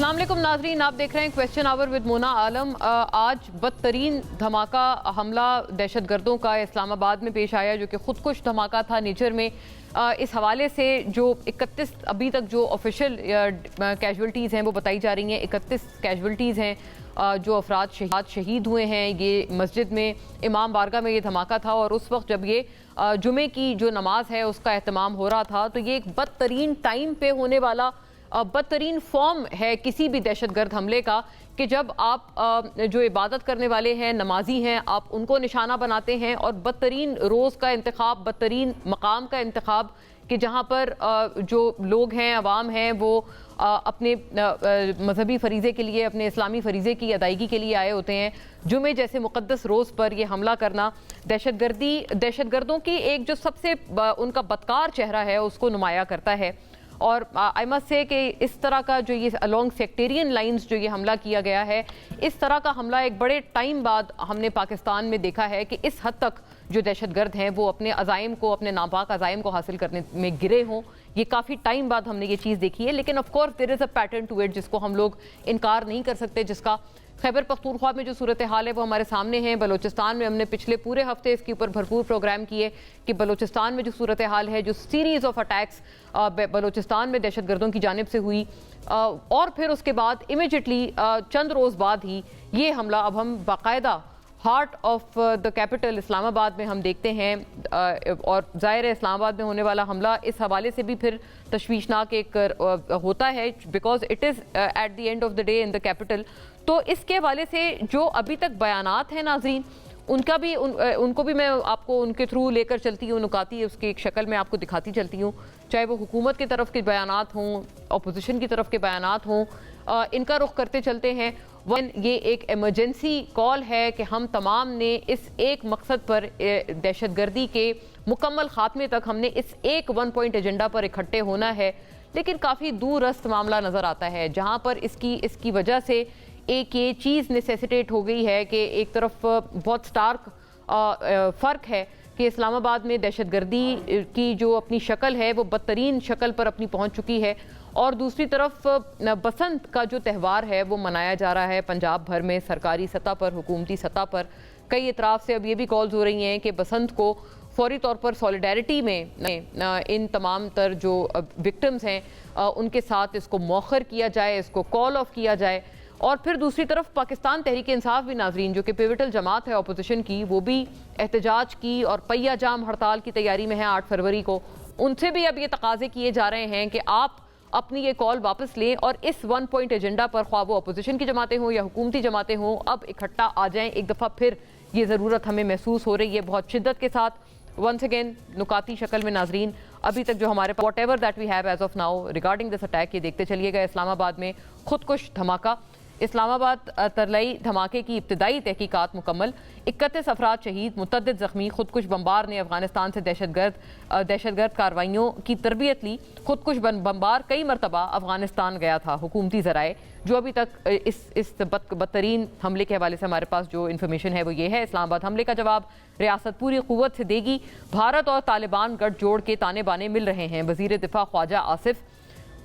अस्सलाम वालेकुम नाजरीन, आप देख रहे हैं क्वेश्चन आवर विद मोना आलम। आज बदतरीन धमाका हमला दहशतगर्दों का इस्लामाबाद में पेश आया, जो कि खुदकुश धमाका था निजर में। इस हवाले से जो 31 अभी तक जो ऑफिशियल कैजुअल्टीज़ हैं वो बताई जा रही हैं। 31 कैजुअल्टीज़ हैं जो अफराद शहीद हुए हैं। ये मस्जिद में इमाम बारगाह में ये धमाका था और उस वक्त जब ये जुमे की जो नमाज है उसका एहतमाम हो रहा था, तो ये एक बदतरीन टाइम पे होने वाला बदतरीन फॉर्म है किसी भी दहशतगर्द हमले का, कि जब आप जो इबादत करने वाले हैं, नमाजी हैं, आप उनको निशाना बनाते हैं और बदतरीन रोज़ का इंतखाब, बदतरीन मकाम का इंतखाब, कि जहाँ पर जो लोग हैं, अवाम हैं, वो अपने मजहबी फरीज़े के लिए, अपने इस्लामी फरीज़े की अदायगी के लिए आए होते हैं। जुमे जैसे मुक़द्दस रोज़ पर यह हमला करना दहशतगर्दों की एक जो सबसे उनका बदकार चेहरा है उसको नुमाया करता है। और आई मस्ट से कि इस तरह का जो ये अलॉन्ग सेक्टेरियन लाइंस जो ये हमला किया गया है, इस तरह का हमला एक बड़े टाइम बाद हमने पाकिस्तान में देखा है कि इस हद तक जो दहशतगर्द हैं वो अपने अज़ाइम को, अपने नापाक अज़ाइम को हासिल करने में गिरे हों। ये काफ़ी टाइम बाद हमने ये चीज़ देखी है, लेकिन of course there is a pattern to it जिसको हम लोग इनकार नहीं कर सकते, जिसका खैबर पख्तूनख्वा में जो सूरत हाल है वो हमारे सामने है। बलूचिस्तान में हमने पिछले पूरे हफ्ते इसके ऊपर भरपूर प्रोग्राम किए कि बलूचिस्तान में जो सूरत हाल है, जो सीरीज़ ऑफ अटैक्स बलूचिस्तान में दहशतगर्दों की जानिब से हुई, और फिर उसके बाद इमीडिएटली चंद रोज़ बाद ही ये हमला अब हम बाकायदा heart of the capital Islamabad में हम देखते हैं। और ज़ाहिर है इस्लामाबाद में होने वाला हमला इस हवाले से भी फिर तशवीशनाक एक होता है, because it is at the end of the day in the capital. तो इसके हवाले से जो अभी तक बयानात हैं नाजरीन, उनका भी उनको भी मैं आपको उनके थ्रू लेकर चलती हूँ, नुकाती उसकी एक शक्ल में आपको दिखाती चलती हूँ, चाहे वो हुकूमत की तरफ के बयानात हों, अपोजिशन की तरफ के बयानात हों, इनका रुख करते चलते हैं। ये एक एमरजेंसी कॉल है कि हम तमाम ने इस एक मकसद पर, दहशतगर्दी के मुकम्मल खात्मे तक हमने इस एक 1 पॉइंट एजेंडा पर इकट्ठे होना है। लेकिन काफ़ी दूरस्त मामला नज़र आता है, जहाँ पर इसकी वजह से एक ये चीज़ नेसेसिटेट हो गई है कि एक तरफ बहुत स्टार्क फ़र्क है कि इस्लामाबाद में दहशतगर्दी की जो अपनी शक्ल है वो बदतरीन शक्ल पर अपनी पहुंच चुकी है, और दूसरी तरफ बसंत का जो त्यौहार है वो मनाया जा रहा है पंजाब भर में, सरकारी सतह पर, हुकूमती सतह पर। कई इतराफ़ से अब ये भी कॉल्स हो रही हैं कि बसंत को फौरी तौर पर सॉलिडारिटी में इन तमाम तर जो विक्टिम्स हैं उनके साथ इसको मौखर किया जाए, इसको कॉल ऑफ किया जाए। और फिर दूसरी तरफ पाकिस्तान तहरीक इंसाफ भी नाजरीन, जो कि पिवटल जमात है अपोजिशन की, वो भी एहतजाज की और पहिया जाम हड़ताल की तैयारी में है 8 फरवरी को। उनसे भी अब ये तकाजे किए जा रहे हैं कि आप अपनी ये कॉल वापस लें और इस 1 पॉइंट एजेंडा पर, ख्वाह वो अपोजिशन की जमातें हों या हुकूमती जमातें हों, अब इकट्ठा आ जाएं। एक दफ़ा फिर ये ज़रूरत हमें महसूस हो रही है बहुत शिद्दत के साथ। वंस अगेन नुकाती शक्ल में नाजरीन, अभी तक जो हमारे whatever that we have as of now regarding this attack, ये देखते चलिएगा। इस्लामाबाद में खुदकुश धमाका, इस्लामाबाद तरलई धमाके की इब्तदाई तहकीकात मुकम्मल, 31 अफराद शहीद, मुतअद्दिद ज़ख्मी। खुदकुश बम्बार ने अफगानिस्तान से दहशतगर्द कार्रवाइयों की तरबियत ली। खुदकुश बम्बार कई मरतबा अफगानिस्तान गया था। हुकूमती ज़राए जो अभी तक इस बदतरीन हमले के हवाले से हमारे पास जो इन्फॉर्मेशन है वो ये है, इस्लामाबाद हमले का जवाब रियासत पूरी क़ुव्वत से देगी। भारत और तालिबान गठजोड़ के ताने बाने मिल रहे हैं। वज़ीर दिफा ख्वाजा आसिफ।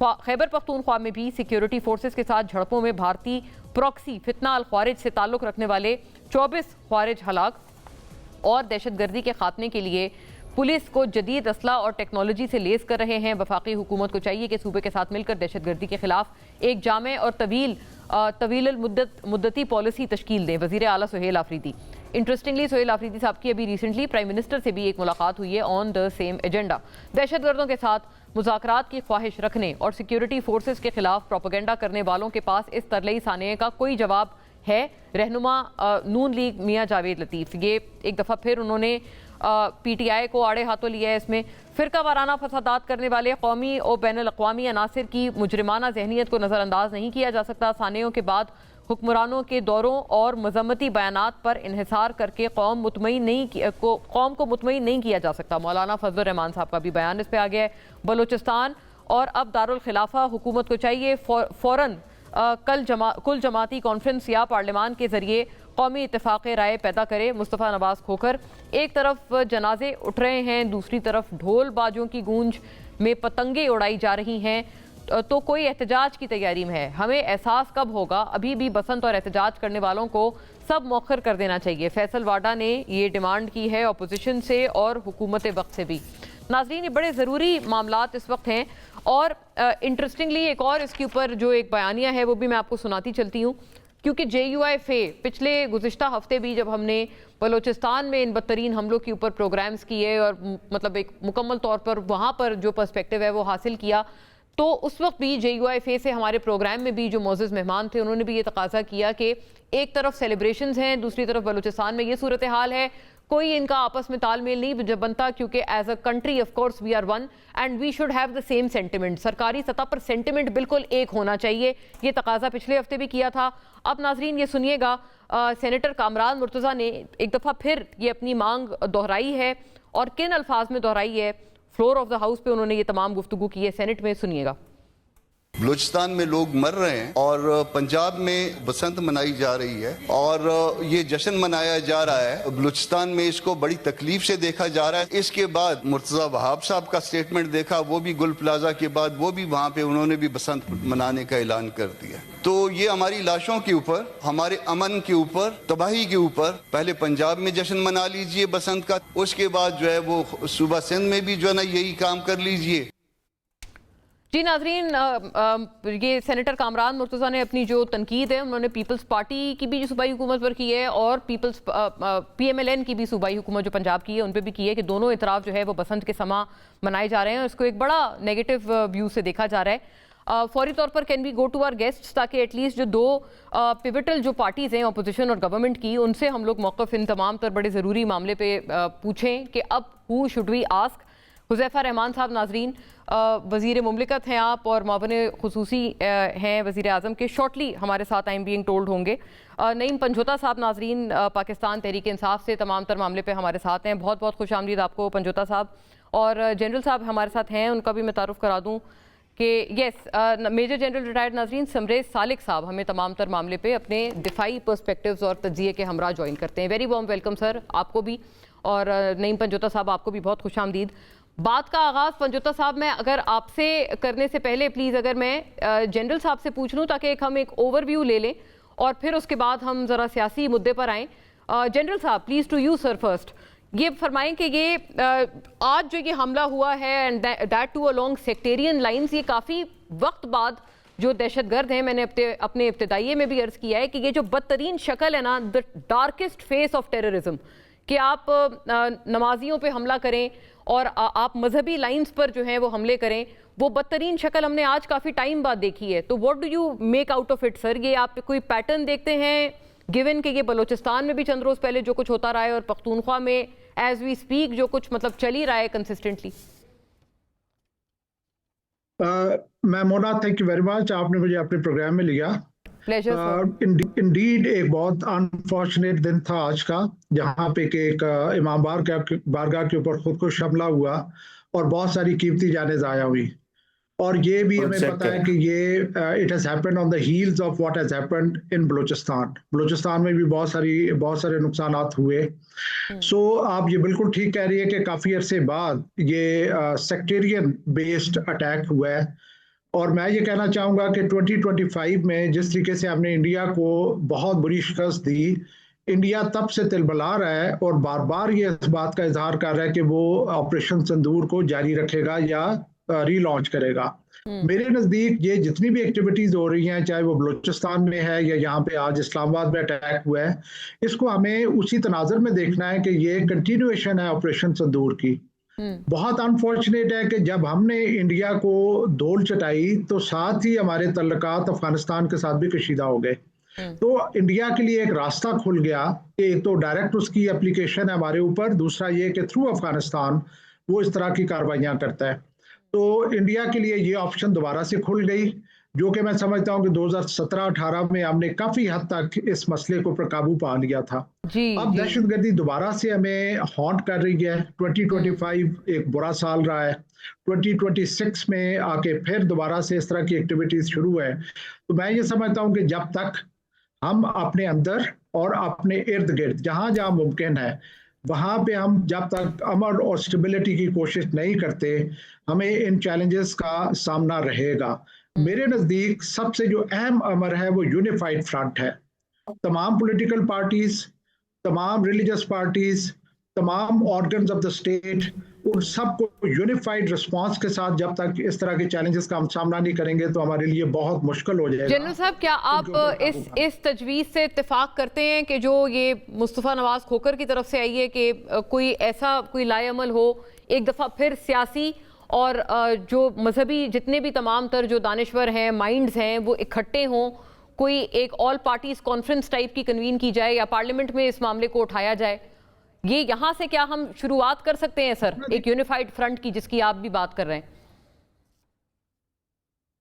खैबर पख्तूनख्वा में भी सिक्योरिटी फोर्सेस के साथ झड़पों में भारतीय प्रॉक्सी फितना अल ख्वारिज से ताल्लुक़ रखने वाले 24 ख्वारिज हलाक। और दहशतगर्दी के खात्मे के लिए पुलिस को जदीद असला और टेक्नोलॉजी से लेस कर रहे हैं। वफाकी हुकूमत को चाहिए कि सूबे के साथ मिलकर दहशतगर्दी के खिलाफ एक जामे और तवील मुद्दती पॉलिसी तश्कील दें। वज़ीर आला सुहेल आफरीदी। इंटरेस्टिंगली सुहेल आफरीदी साहब की अभी रिसेंटली प्राइम मिनिस्टर से भी एक मुलाकात हुई है ऑन द सेम एजेंडा। दहशतगर्दों के साथ मुज़ाकरात की ख्वाहिश रखने और सिक्योरिटी फोर्सेस के खिलाफ प्रोपेगेंडा करने वालों के पास इस तरलई साने का कोई जवाब है। रहनुमा नून लीग मियाँ जावेद लतीफ़, ये एक दफ़ा फिर उन्होंने PTI को आड़े हाथों लिया है। इसमें फ़िरका वाराना फसादात करने वाले कौमी और बैनुल अक़वामी अनासिर की मुजरिमाना जहनीत को नज़रअंदाज नहीं किया जा सकता। सानेयों के बाद हुक्मरानों के दौरों और मजम्मती बयानात पर इन्हिसार करके कौम को मुतमईन नहीं किया जा सकता। मौलाना फजल रहमान साहब का भी बयान इस पर आ गया है। बलूचिस्तान और अब दारुल खिलाफा हुकूमत को चाहिए फ़ौरन कुल जमाती कॉन्फ्रेंस या पार्लियामान के ज़रिए कौमी इत्तेफाक राय पैदा करे। मुस्तफ़ा नवाज खोखर। एक तरफ जनाजे उठ रहे हैं, दूसरी तरफ ढोल बाजों की गूंज में पतंगे उड़ाई जा रही हैं। तो कोई एहतजाज की तैयारी में है। हमें एहसास कब होगा? अभी भी बसंत और एहतजाज करने वालों को सब मौखर कर देना चाहिए। फैसल वाडा ने ये डिमांड की है अपोजिशन से और हुकूमत वक्त से भी। नाज़रीन, ये बड़े ज़रूरी मामलात इस वक्त हैं और इंटरेस्टिंगली एक और इसके ऊपर जो एक बयानिया है वो भी मैं आपको सुनाती चलती हूँ, क्योंकि JUIFA पिछले गुज़िश्ता हफ्ते भी जब हमने बलूचिस्तान में इन बदतरीन हमलों के ऊपर प्रोग्राम्स किए और मतलब एक मुकम्मल तौर पर वहाँ पर जो पर्सपेक्टिव है वो हासिल किया, तो उस वक्त भी JUIFA से हमारे प्रोग्राम में भी जो मोअज़्ज़ज़ मेहमान थे उन्होंने भी ये तकाजा किया कि एक तरफ सेलिब्रेशंस हैं, दूसरी तरफ बलूचिस्तान में ये सूरत हाल है, कोई इनका आपस में तालमेल नहीं बनता, क्योंकि as a country of course we are one and we should have the same sentiment. सरकारी सतह पर सेंटिमेंट बिल्कुल एक होना चाहिए, ये तकाजा पिछले हफ्ते भी किया था। अब नाजरीन ये सुनिएगा, सेनेटर कामरान मुर्तज़ा ने एक दफ़ा फिर ये अपनी मांग दोहराई है और किन अल्फाज में दोहराई है। फ्लोर ऑफ द हाउस पे उन्होंने ये तमाम गुफ्तगू की है, सेनेट में सुनिएगा। बलूचिस्तान में लोग मर रहे हैं और पंजाब में बसंत मनाई जा रही है और ये जश्न मनाया जा रहा है। बलूचिस्तान में इसको बड़ी तकलीफ से देखा जा रहा है। इसके बाद मुर्तज़ा वहाब साहब का स्टेटमेंट देखा, वो भी गुल प्लाजा के बाद वो भी वहाँ पे उन्होंने भी बसंत मनाने का ऐलान कर दिया। तो ये हमारी लाशों के ऊपर, हमारे अमन के ऊपर, तबाही के ऊपर, पहले पंजाब में जश्न मना लीजिए बसंत का, उसके बाद जो है वो सूबा सिंध में भी जो है ना यही काम कर लीजिए। जी नाजरीन, ये सेनेटर कामरान मुर्तज़ा ने अपनी जो तनकीद है उन्होंने पीपल्स पार्टी की भी सूबाई हुकूमत पर की है और PMLN की भी सूबाई हुकूमत जो पंजाब की है उन पर भी की है कि दोनों इतराफ़ जो है वो बसंत के समा मनाए जा रहे हैं। उसको एक बड़ा नेगेटिव व्यू से देखा जा रहा है। फौरी तौर पर can we go to our guests, ताकि एटलीस्ट जो दो पिवटल जो पार्टीज़ हैं अपोजिशन और गवर्नमेंट की, उनसे हम लोग मौक़िफ़ इन तमाम तर बड़े ज़रूरी मामले पर पूछें कि अब who should we ask. Huzaifa Rahman साहब नाजरीन, वज़ीर मुमलिकत हैं आप और मावन खुसूसी हैं वज़ीर आज़म के, शॉर्टली हमारे साथ आई एम बीइंग टोल्ड होंगे। नईम पंजोता साहब नाजरीन पाकिस्तान तहरीक इंसाफ से तमाम तर मामले पे हमारे साथ हैं। बहुत बहुत खुश आमदीद आपको पंजोता साहब। और जनरल साहब हमारे साथ हैं, उनका भी मैं तारुफ करा दूँ कि यस मेजर जनरल रिटायर्ड नाजरीन समरेज सालिक साहब हमें तमाम तर मामले पे अपने दिफाई पर्सपेक्टिव्स और तज्जिए के हमरा ज्वाइन करते हैं। वेरी वार्म वेलकम सर आपको भी, और नईम पंजोता साहब आपको भी बहुत खुश आमदीद। बात का आगाज़ पंजोता साहब मैं अगर आपसे करने से पहले प्लीज़ अगर मैं जनरल साहब से पूछ लूँ, ताकि हम एक ओवरव्यू ले लें और फिर उसके बाद हम ज़रा सियासी मुद्दे पर आएँ। जनरल साहब please to you sir first, ये फरमाएं कि ये आज जो ये हमला हुआ है and that too along sectarian lines, ये काफ़ी वक्त बाद जो दहशतगर्द हैं, मैंने अपने इब्तिदाइये में भी अर्ज़ किया है कि ये जो बदतरीन शक्ल है ना, the darkest face of terrorism, कि आप नमाजियों पे हमला करें और आप मजहबी लाइंस पर जो है वो हमले करें, वो बदतरीन शक्ल हमने आज काफ़ी टाइम बाद देखी है। तो what do you make out of it sir? ये आप कोई पैटर्न देखते हैं, गिवन कि ये बलूचिस्तान में भी चंद रोज़ पहले जो कुछ होता रहा है और पख्तूनख्वा में एज वी स्पीक जो कुछ मतलब चल ही रहा है कंसिस्टेंटली? मैं Mona, thank you very much, आपने मुझे अपने प्रोग्राम में लिया। इंडीड एक बहुत अनफॉर्चुनेट दिन था आज का, जहाँ पे कि एक इमाम बारगाह के ऊपर खुदकुश हमला हुआ और बहुत सारी कीमती जानें ज़ाया हुई। और ये भी हमें पता है कि ये it has happened on the heels of what has happened in Balochistan में भी बहुत सारे नुकसानात हुए। सो आप ये बिल्कुल ठीक कह रही है कि काफ़ी अरसे बाद ये सेक्टेरियन बेस्ड अटैक हुआ है। और मैं ये कहना चाहूँगा कि 2025 में जिस तरीके से हमने इंडिया को बहुत बुरी शिकस्त दी, इंडिया तब से तिलमिला रहा है और बार बार ये इस बात का इजहार कर रहा है कि वो ऑपरेशन सिंदूर को जारी रखेगा या रीलॉन्च करेगा। मेरे नज़दीक ये जितनी भी एक्टिविटीज़ हो रही हैं, चाहे वो बलूचिस्तान में है या यहाँ पे आज इस्लामाबाद में अटैक हुआ है, इसको हमें उसी तनाज़ुर में देखना है कि ये कंटिन्यूएशन है ऑपरेशन सिंदूर की। बहुत अनफॉर्चुनेट है कि जब हमने इंडिया को धूल चटाई तो साथ ही हमारे तल्लुकात अफगानिस्तान के साथ भी कशीदा हो गए। तो इंडिया के लिए एक रास्ता खुल गया कि एक तो डायरेक्ट उसकी एप्लीकेशन है हमारे ऊपर, दूसरा ये कि थ्रू अफगानिस्तान वो इस तरह की कार्रवाइयाँ करता है। तो इंडिया के लिए ये ऑप्शन दोबारा से खुल गई, जो कि मैं समझता हूँ कि 2017-18 में हमने काफ़ी हद तक इस मसले को पर काबू पा लिया था। अब दहशतगर्दी दोबारा से हमें हॉन्ट कर रही है। 2025 एक बुरा साल रहा है, 2026 में आके फिर दोबारा से इस तरह की एक्टिविटीज़ शुरू है। तो मैं ये समझता हूँ कि जब तक हम अपने अंदर और अपने इर्द गिर्द जहाँ जहाँ मुमकिन है वहां पे हम जब तक अमन और स्टेबिलिटी की कोशिश नहीं करते, हमें इन चैलेंजेस का सामना रहेगा। मेरे नजदीक सबसे जो अहम अमर है वो यूनिफाइड फ्रंट है। तमाम पॉलिटिकल पार्टीज, तमाम रिलीजियस पार्टीज, तमाम ऑर्गन्स ऑफ द स्टेट, उन सबको यूनिफाइड रिस्पांस के साथ जब तक इस तरह के चैलेंजेस का हम सामना नहीं करेंगे तो हमारे लिए बहुत मुश्किल हो जाएगा। जनरल साहब, क्या आप इस तजवीज़ से इत्तेफाक करते हैं कि जो ये मुस्तफ़ा नवाज खोखर की तरफ से आई है कि कोई लाएअमल हो, एक दफ़ा फिर सियासी और जो मजहबी जितने भी तमाम तर जो दानिश्वर हैं, माइंड्स हैं, वो इकट्ठे हों, कोई एक ऑल पार्टीज कॉन्फ्रेंस टाइप की कन्वीन की जाए या पार्लियामेंट में इस मामले को उठाया जाए? ये यहाँ से क्या हम शुरुआत कर सकते हैं सर, एक यूनिफाइड फ्रंट की जिसकी आप भी बात कर रहे हैं?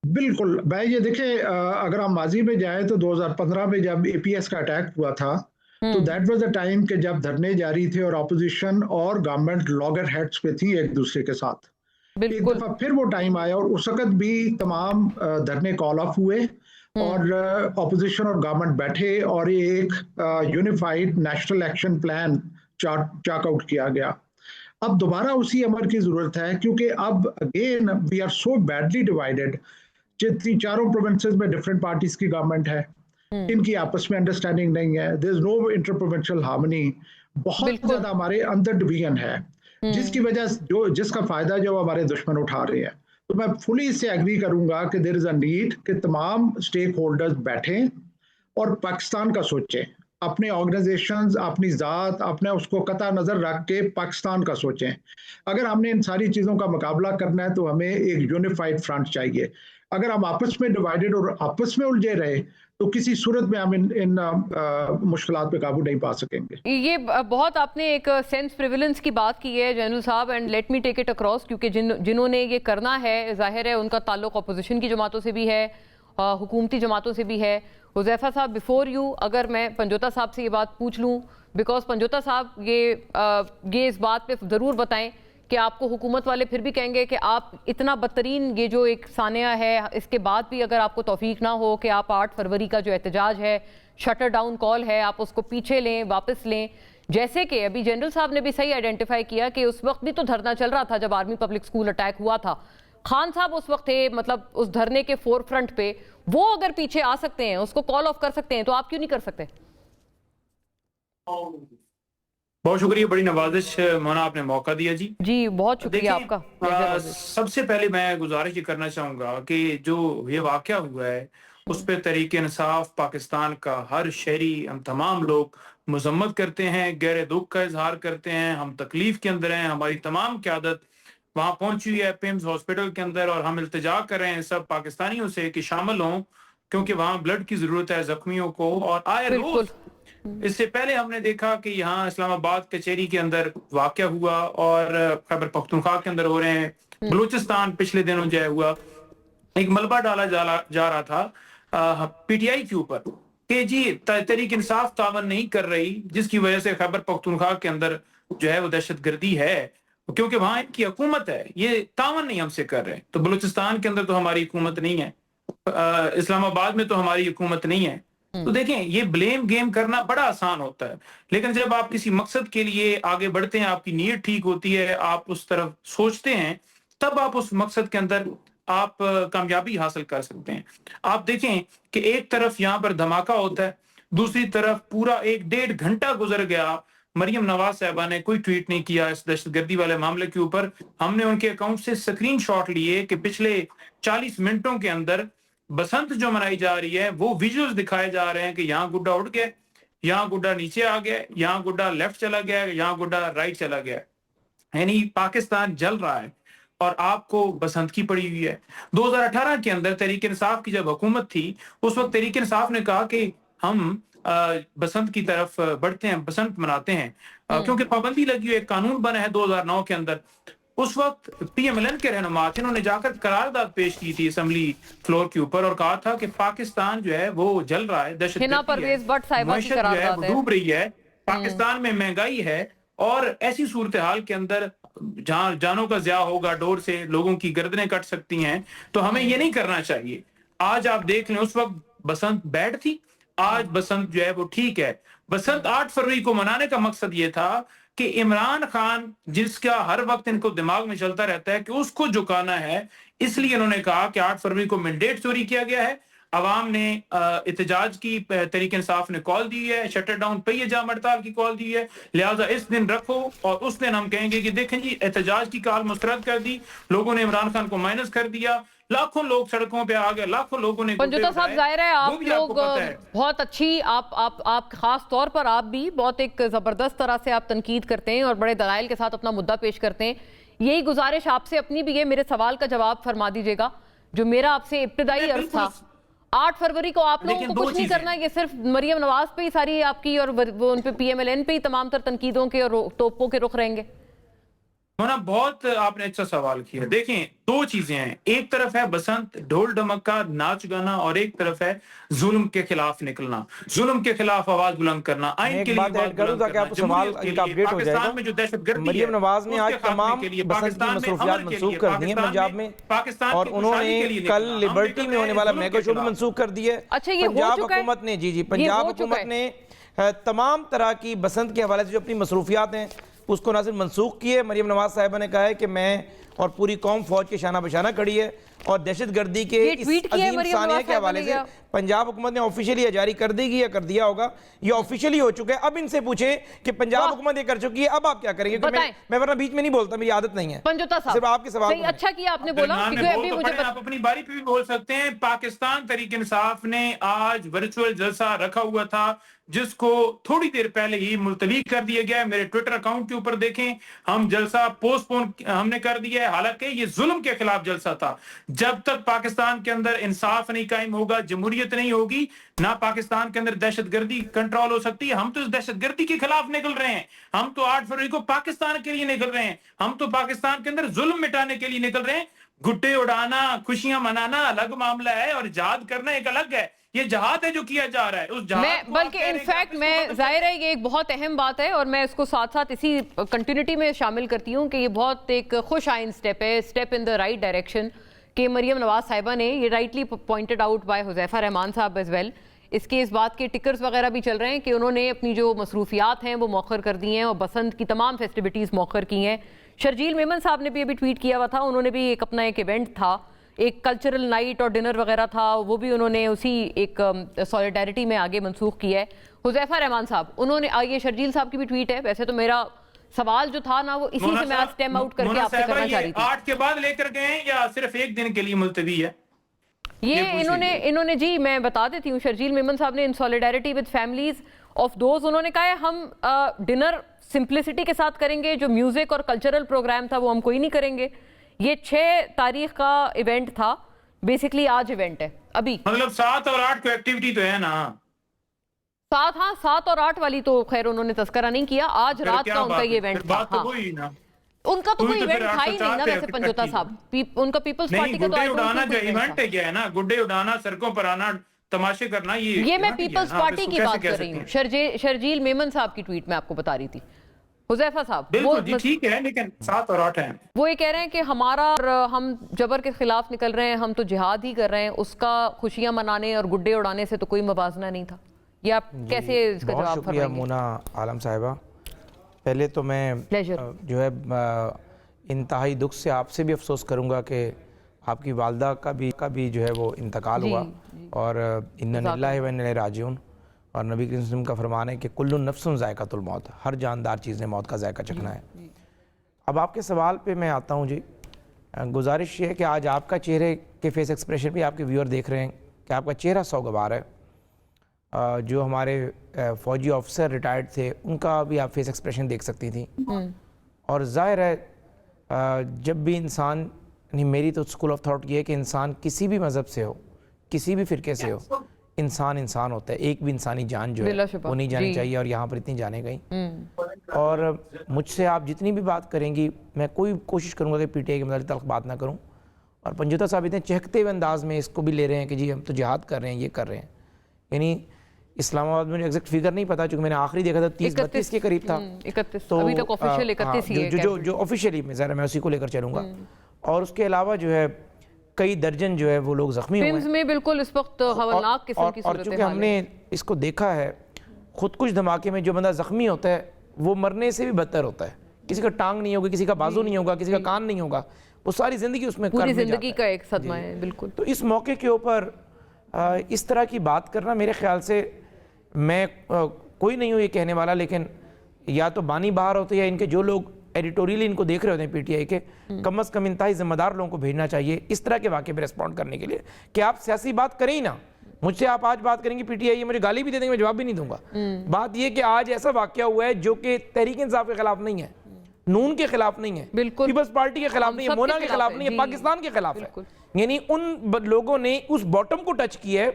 बिल्कुल भाई, ये देखिए, अगर हम माजी में जाएं तो 2015 में जब एपीएस का अटैक हुआ था तो दैट वाज द टाइम के जब धरने जारी थे और ऑपोजिशन और गवर्नमेंट लॉगर हेड्स पे थी एक दूसरे के साथ। एक दफा फिर वो टाइम आया और उस वक्त भी तमाम धरने कॉल ऑफ हुए और ऑपोजिशन और गवर्नमेंट बैठे और एक यूनिफाइड नेशनल एक्शन प्लान चाक आउट किया गया। अब दोबारा उसी अमर की जरूरत है क्योंकि अब again we are so badly divided. चारों प्रोविंसेस में डिफरेंट पार्टीज की गवर्नमेंट है, इनकी आपस में अंडरस्टैंडिंग नहीं है, there is no inter provincial harmony, बहुत ज्यादा हमारे अंदर डिवीजन है जिसकी वजह जिसका फायदा जो हमारे दुश्मन उठा रहे हैं। तो मैं फुली इससे एग्री करूंगा कि देयर इज अ नीड कि तमाम स्टेक होल्डर्स बैठें और पाकिस्तान का सोचें, अपने ऑर्गेनाइजेशंस, अपनी ज़ात, अपने उसको कता नज़र रख के पाकिस्तान का सोचें। अगर हमने इन सारी चीज़ों का मुकाबला करना है तो हमें एक यूनिफाइड फ्रंट चाहिए। अगर हम आपस में डिवाइडेड और आपस में उलझे रहे तो किसी सूरत में हम इन मुश्किलात पे काबू नहीं पा सकेंगे। ये बहुत आपने एक सेंस प्रिविलेंस की बात की है जनरल साहब, and let me take it across, क्योंकि जिन्होंने ये करना है जाहिर है उनका ताल्लुक अपोजिशन की जमातों से भी है, हुकूमती जमातों से भी है। हुज़ैफा साहब, बिफोर यू अगर मैं पंजोता साहब से ये बात पूछ लूँ, बिकॉज पंजोता साहब ये इस बात पे ज़रूर बताएं कि आपको हुकूमत वाले फिर भी कहेंगे कि आप इतना बदतरीन ये जो एक सानिया है, इसके बाद भी अगर आपको तौफीक ना हो कि आप 8 फरवरी का जो एहतजाज है, शटर डाउन कॉल है, आप उसको पीछे लें, वापस लें। जैसे कि अभी जनरल साहब ने भी सही आइडेंटिफाई किया कि उस वक्त भी तो धरना चल रहा था जब आर्मी पब्लिक स्कूल अटैक हुआ था। खान साहब उस वक्त थे, मतलब उस धरने के फोर फ्रंट पे, वो अगर पीछे आ सकते हैं, उसको कॉल ऑफ कर सकते हैं, तो आप क्यों नहीं कर सकते? बहुत शुक्रिया, बड़ी नवाजिश मोना, आपने मौका दिया जी। जी बहुत शुक्रिया आपका। सबसे पहले मैं गुजारिश ये करना चाहूंगा कि जो ये वाकया हुआ है उस पर तहरीक इंसाफ पाकिस्तान का हर शहरी, हम तमाम लोग मजम्मत करते हैं, गहरे दुख का इजहार करते हैं। हम तकलीफ के अंदर हैं, हमारी तमाम क़यादत वहां पहुंची हुई है पिम्स हॉस्पिटल के अंदर, और हम इल्तिजा कर रहे हैं सब पाकिस्तानियों से कि शामिल हों, क्योंकि वहां ब्लड की जरूरत है जख्मियों को। और आए रोज, इससे पहले हमने देखा कि यहाँ इस्लामाबाद कचहरी के अंदर वाकया हुआ और खैबर पख्तूनख्वा के अंदर हो रहे हैं, बलूचिस्तान पिछले दिनों जो हुआ, एक मलबा डाला जा रहा था पीटीआई के ऊपर कि जी तहरीक इंसाफ तावन नहीं कर रही, जिसकी वजह से खैबर पख्तूनख्वा के अंदर जो है वो दहशतगर्दी है, क्योंकि वहां इनकी हुकूमत है, ये तावन नहीं हमसे कर रहे। तो बलूचिस्तान के अंदर तो हमारी हुकूमत नहीं है, इस्लामाबाद में तो हमारी हुकूमत नहीं है। तो देखें, ये ब्लेम गेम करना बड़ा आसान होता है, लेकिन जब आप किसी मकसद के लिए आगे बढ़ते हैं, आपकी नीयत ठीक होती है, आप उस तरफ सोचते हैं, तब आप उस मकसद के अंदर आप कामयाबी हासिल कर सकते हैं। आप देखें कि एक तरफ यहाँ पर धमाका होता है, दूसरी तरफ पूरा 1-1.5 घंटा गुजर गया, मरियम नवाज साहबा ने कोई ट्वीट नहीं किया इस दहशतगर्दी वाले मामले के ऊपर। हमने उनके अकाउंट से स्क्रीनशॉट लिए कि पिछले 40 मिनटों के अंदर बसंत जो मनाई जा रही है वो विजुअल्स दिखाए जा रहे हैं कि यहाँ गुड्डा उड़ गया, यहाँ गुड्डा नीचे आ गया, यहाँ गुड्डा लेफ्ट चला गया, यहाँ गुड्डा राइट चला गया, यानी पाकिस्तान जल रहा है और आपको बसंत की पड़ी हुई है। 2018 के अंदर तहरीक इंसाफ की जब हुकूमत थी, उस वक्त तहरीक इंसाफ ने कहा कि हम बसंत की तरफ बढ़ते हैं, बसंत मनाते हैं, क्योंकि पाबंदी लगी हुई, एक कानून बना है 2009 के अंदर। उस वक्त पीएमएलएन के रहनुमा थे, उन्होंने जाकर करारदाद पेश की थी असेंबली फ्लोर के ऊपर और कहा था कि पाकिस्तान जो है वो जल रहा है, दहशतगर्दी है, वो डूब रही है, पाकिस्तान में महंगाई है, और ऐसी सूरत हाल के अंदर जहां जानों का ज़िया होगा, डोर से लोगों की गर्दनें कट सकती हैं, तो हमें ये नहीं करना चाहिए। आज आप देख लें, उस वक्त बसंत बैड थी, आज बसंत जो है वो ठीक है। बसंत 8 फरवरी को मनाने का मकसद ये था कि इमरान खान, जिसका हर वक्त इनको दिमाग में चलता रहता है कि उसको झुकाना है, इसलिए इन्होंने कहा कि 8 फरवरी को मैंडेट चोरी किया गया है। अवाम ने एहतजाज की, तहरीक इंसाफ ने कॉल दी है, शटर डाउन पे ये जाम हड़ताल की कॉल दी है, लिहाजा इस दिन रखो और उस दिन हम कहेंगे कि देखें जी एहतजाज की कॉल मुस्तरद कर दी, लोगों ने इमरान खान को माइनस कर दिया, लाखों लोग सड़कों पे आ गए, लाखों लोगों ने। पंजुता साहब, जाहिर है आप लोग बहुत अच्छी, आप खास तौर पर आप भी बहुत एक जबरदस्त तरह से आप तनकीद करते हैं और बड़े दलाइल के साथ अपना मुद्दा पेश करते हैं। यही गुजारिश आपसे अपनी भी है, मेरे सवाल का जवाब फरमा दीजिएगा जो मेरा आपसे इब्तिदाई अर्ज था। 8 फरवरी को आप लोगों को कुछ नहीं करना, ये सिर्फ मरियम नवाज पे ही सारी आपकी और वो उन पे PMLN पे ही तमाम तर तनकीदों के और तोपों के रुख रहेंगे। मोना, बहुत आपने अच्छा सवाल किया। देखें, दो चीजें हैं, एक तरफ है बसंत, ढोल ढमक्का, नाच गाना, और एक तरफ है जुल्म के खिलाफ निकलना, जुल्म के खिलाफ आवाज बुलंद करना, आइन के लिए आवाज बुलंद करना, सवाल का अपडेट हो जाएगा। में जो दहशतगर्दी, मरियम नवाज ने आज तमाम बसंत की मसरूफियात मंसूख कर दी हैं पंजाब में, और उन्होंने कल लिबर्टी में होने वाला मेगा शो भी मंसूख कर दिया है। अच्छा, ये पंजाब हुकूमत ने, जी पंजाब हुकूमत ने तमाम तरह की बसंत के हवाले से जो अपनी मसरूफियात हैं उसको ना सिर्फ मनसूख किए, मरियम नवाज साहिबा ने कहा है कि मैं और पूरी कौम फौज के शाना बशाना खड़ी है, और दहशतगर्दी के इस अजीम सानिया के हवाले से पंजाब हुकूमत ने ऑफिशियली जारी कर देगी या कर दिया होगा, ये ऑफिशियली हो चुका है। अब इनसे पूछें कि पंजाब हुकूमत ये कर चुकी है, अब आप क्या करेंगे? मैं वरना बीच में नहीं बोलता, मेरी आदत नहीं है। पंजुता साहब, सिर्फ आपके सवाल अच्छा किया आपने बोला, आप अपनी बारी पे भी बोल सकते हैं। पाकिस्तान तहरीक इंसाफ ने आज वर्चुअल जलसा रखा हुआ था, जिसको थोड़ी देर पहले ही मुलतवी कर दिया गया है। मेरे ट्विटर अकाउंट के ऊपर देखें, हम जलसा पोस्टपोन हमने कर दिया है। हालांकि ये जुल्म के खिलाफ जलसा था। जब तक पाकिस्तान के अंदर इंसाफ नहीं कायम होगा, जमहूरियत नहीं होगी, ना पाकिस्तान के अंदर दहशतगर्दी कंट्रोल हो सकती है। हम तो इस दहशतगर्दी के खिलाफ निकल रहे हैं, हम तो 8 फरवरी को पाकिस्तान के लिए निकल रहे हैं, हम तो पाकिस्तान के अंदर जुल्म मिटाने के लिए निकल रहे हैं। गुड्डे उड़ाना, खुशियां मनाना अलग मामला है, और जहाद करना एक अलग है। ये जहाद है जो किया जा रहा है, उस जहाद को बल्कि इनफैक्ट मैं, जाहिर है ये एक बहुत अहम बात है और मैं इसको साथ साथ इसी कंटिन्यूटी में शामिल करती हूँ कि ये बहुत एक खुश आइन स्टेप है, step in the right direction, कि मरियम नवाज साहिबा ने, ये rightly pointed out by Huzaifa Rahman साहब एज वेल, इसके इस बात के टिकर्स वगैरह भी चल रहे हैं कि उन्होंने अपनी जो मसरूफियात हैं वो मौखर कर दी हैं और बसंत की तमाम फेस्टिविटीज़ मौखर की हैं। शर्जील मेमन साहब ने भी अभी ट्वीट किया हुआ था, उन्होंने भी एक अपना एक इवेंट था, एक कल्चरल नाइट और डिनर वगैरह था, वो भी उन्होंने उसी एक सॉलिडारिटी में आगे मंसूख किया है। हुज़ैफा रहमान साहब, उन्होंने, ये शर्जील साहब की भी ट्वीट है, वैसे तो मेरा सवाल जो था ना वो इसी से मैं आज स्टेम आउट करके आपसे करना चाह रही थी। 8 के बाद लेकर गए या सिर्फ एक दिन के लिए मुलतवी है? ये इन्होंने जी मैं बता देती हूँ, शर्जील मेमन साहब ने in solidarity with families of those, उन्होंने कहा है हम डिनर सिंप्लिसिटी के साथ करेंगे, जो म्यूजिक और कल्चरल प्रोग्राम था वो हम कोई नहीं करेंगे। ये 6 तारीख का इवेंट था, बेसिकली आज इवेंट है अभी, मतलब 7 और 8 को एक्टिविटी तो है ना? 7 और 8 वाली तो खैर उन्होंने तस्करा नहीं किया, आज रात का उनका ये इवेंट था। बात तो वही ना, उनका तो कोई इवेंट था ही नहीं ना वैसे पंजुता साहब, उनका पीपल्स पार्टी का तो गुड्डे उड़ाना जो इवेंट है क्या है ना, गुड्डे उड़ाना, सड़कों पर आना, तमाशे करना, ये मैं पीपल्स पार्टी की बात कर रही हूँ। शर्जील मेमन साहब की ट्वीट में आपको बता रही थी। हुज़ैफा साहब, बिल्कुल जी ठीक है, लेकिन 7 और 8 हैं। वो ये कह रहे हैं कि हमारा, हम जबर के खिलाफ निकल रहे हैं, हम तो जिहाद ही कर रहे हैं, उसका खुशियां मनाने और गुड्डे उड़ाने से तो कोई मवाजना नहीं था। ये आप कैसे इसका जवाब फरमाएंगे? शुक्रिया मोना आलम साहिबा। पहले तो मैं जो है इंतहाई दुख से आपसे भी अफसोस करूंगा कि आपकी वालदा का भी जो है वो इंतकाल हुआ, और इन्ना लिल्लाहि व इन्ना इलैहि राजिऊन, और नबी करीम वसल्लम का फरमान है कि कुल्लु नफ्सुन ज़ायक़ातुल मौत, हर जानदार चीज़ ने मौत का जायका चखना है। अब आपके सवाल पे मैं आता हूँ जी। गुजारिश ये है कि आज आपका चेहरे के फेस एक्सप्रेशन भी आपके व्यूअर देख रहे हैं कि आपका चेहरा सौगवार है। जो हमारे फ़ौजी ऑफिसर रिटायर्ड थे उनका भी आप फेस एक्सप्रेशन देख सकती थी, और ज़ाहिर है जब भी इंसान, मेरी तो स्कूल ऑफ थॉट ये है कि इंसान किसी भी मज़हब से हो, किसी भी फ़िरके से हो, इंसान होता है, एक भी इंसानी जान जो है वो नहीं जानी चाहिए, और यहाँ पर इतनी जाने गई। और मुझसे आप जितनी भी बात करेंगी, मैं कोई कोशिश करूँगा कि पीटीआई के मतलब तल्ख बात ना करूँ। और पंजुता साहब इतने चहकते हुए अंदाज में इसको भी ले रहे हैं कि जी हम तो जिहाद कर रहे हैं, ये कर रहे हैं। यानी इस्लामाबाद में एग्जैक्ट फिगर नहीं पता, चूँकि मैंने आखिरी देखा था 30-32 के करीब था, 31, तो अभी तक ऑफिशियल 31 ही है जो ऑफिशियली में, ज़रा मैं उसी को लेकर चलूँगा। और उसके अलावा जो है कई दर्जन जो है वो लोग जख्मी हुए हैं में, बिल्कुल इस वक्त खतरनाक किस्म की सूरत है। और चूँकि हमने इसको देखा है, خودکش دھماکے میں جو بندہ زخمی ہوتا ہے وہ مرنے سے بھی بدتر ہوتا ہے. کسی کا ٹانگ نہیں ہوگا, کسی کا بازو نہیں ہوگا, کسی کا کان نہیں ہوگا, وہ ساری زندگی اس میں پوری زندگی کا ایک صدمہ ہے. بالکل. تو اس موقع کے اوپر اس طرح کی بات کرنا میرے خیال سے, میں کوئی نہیں ہوں یہ کہنے والا, لیکن یا تو بانی بہار ہوتے یا ان کے جو لوگ ایڈیٹوریلی ان کو دیکھ رہے ہوتے ہیں پی ٹی آئی کے, کم از کم انتہائی ذمہ دار لوگوں کو بھیجنا چاہیے اس طرح کے واقعے پہ ریسپونڈ کرنے کے لیے, کہ آپ سیاسی بات کریں ہی نا. مجھ سے آپ آج بات کریں گے پی ٹی آئی, مجھے گالی بھی دے دیں گے, میں جواب بھی نہیں دوں گا. بات یہ کہ آج ایسا واقعہ ہوا ہے جو کہ تحریک انصاف کے خلاف نہیں ہے, نون کے خلاف نہیں ہے, پیپلز پارٹی کے خلاف نہیں ہے, مونا کے خلاف نہیں ہے, پاکستان کے خلاف ہے. یعنی ان لوگوں نے اس باٹم کو ٹچ کیا ہے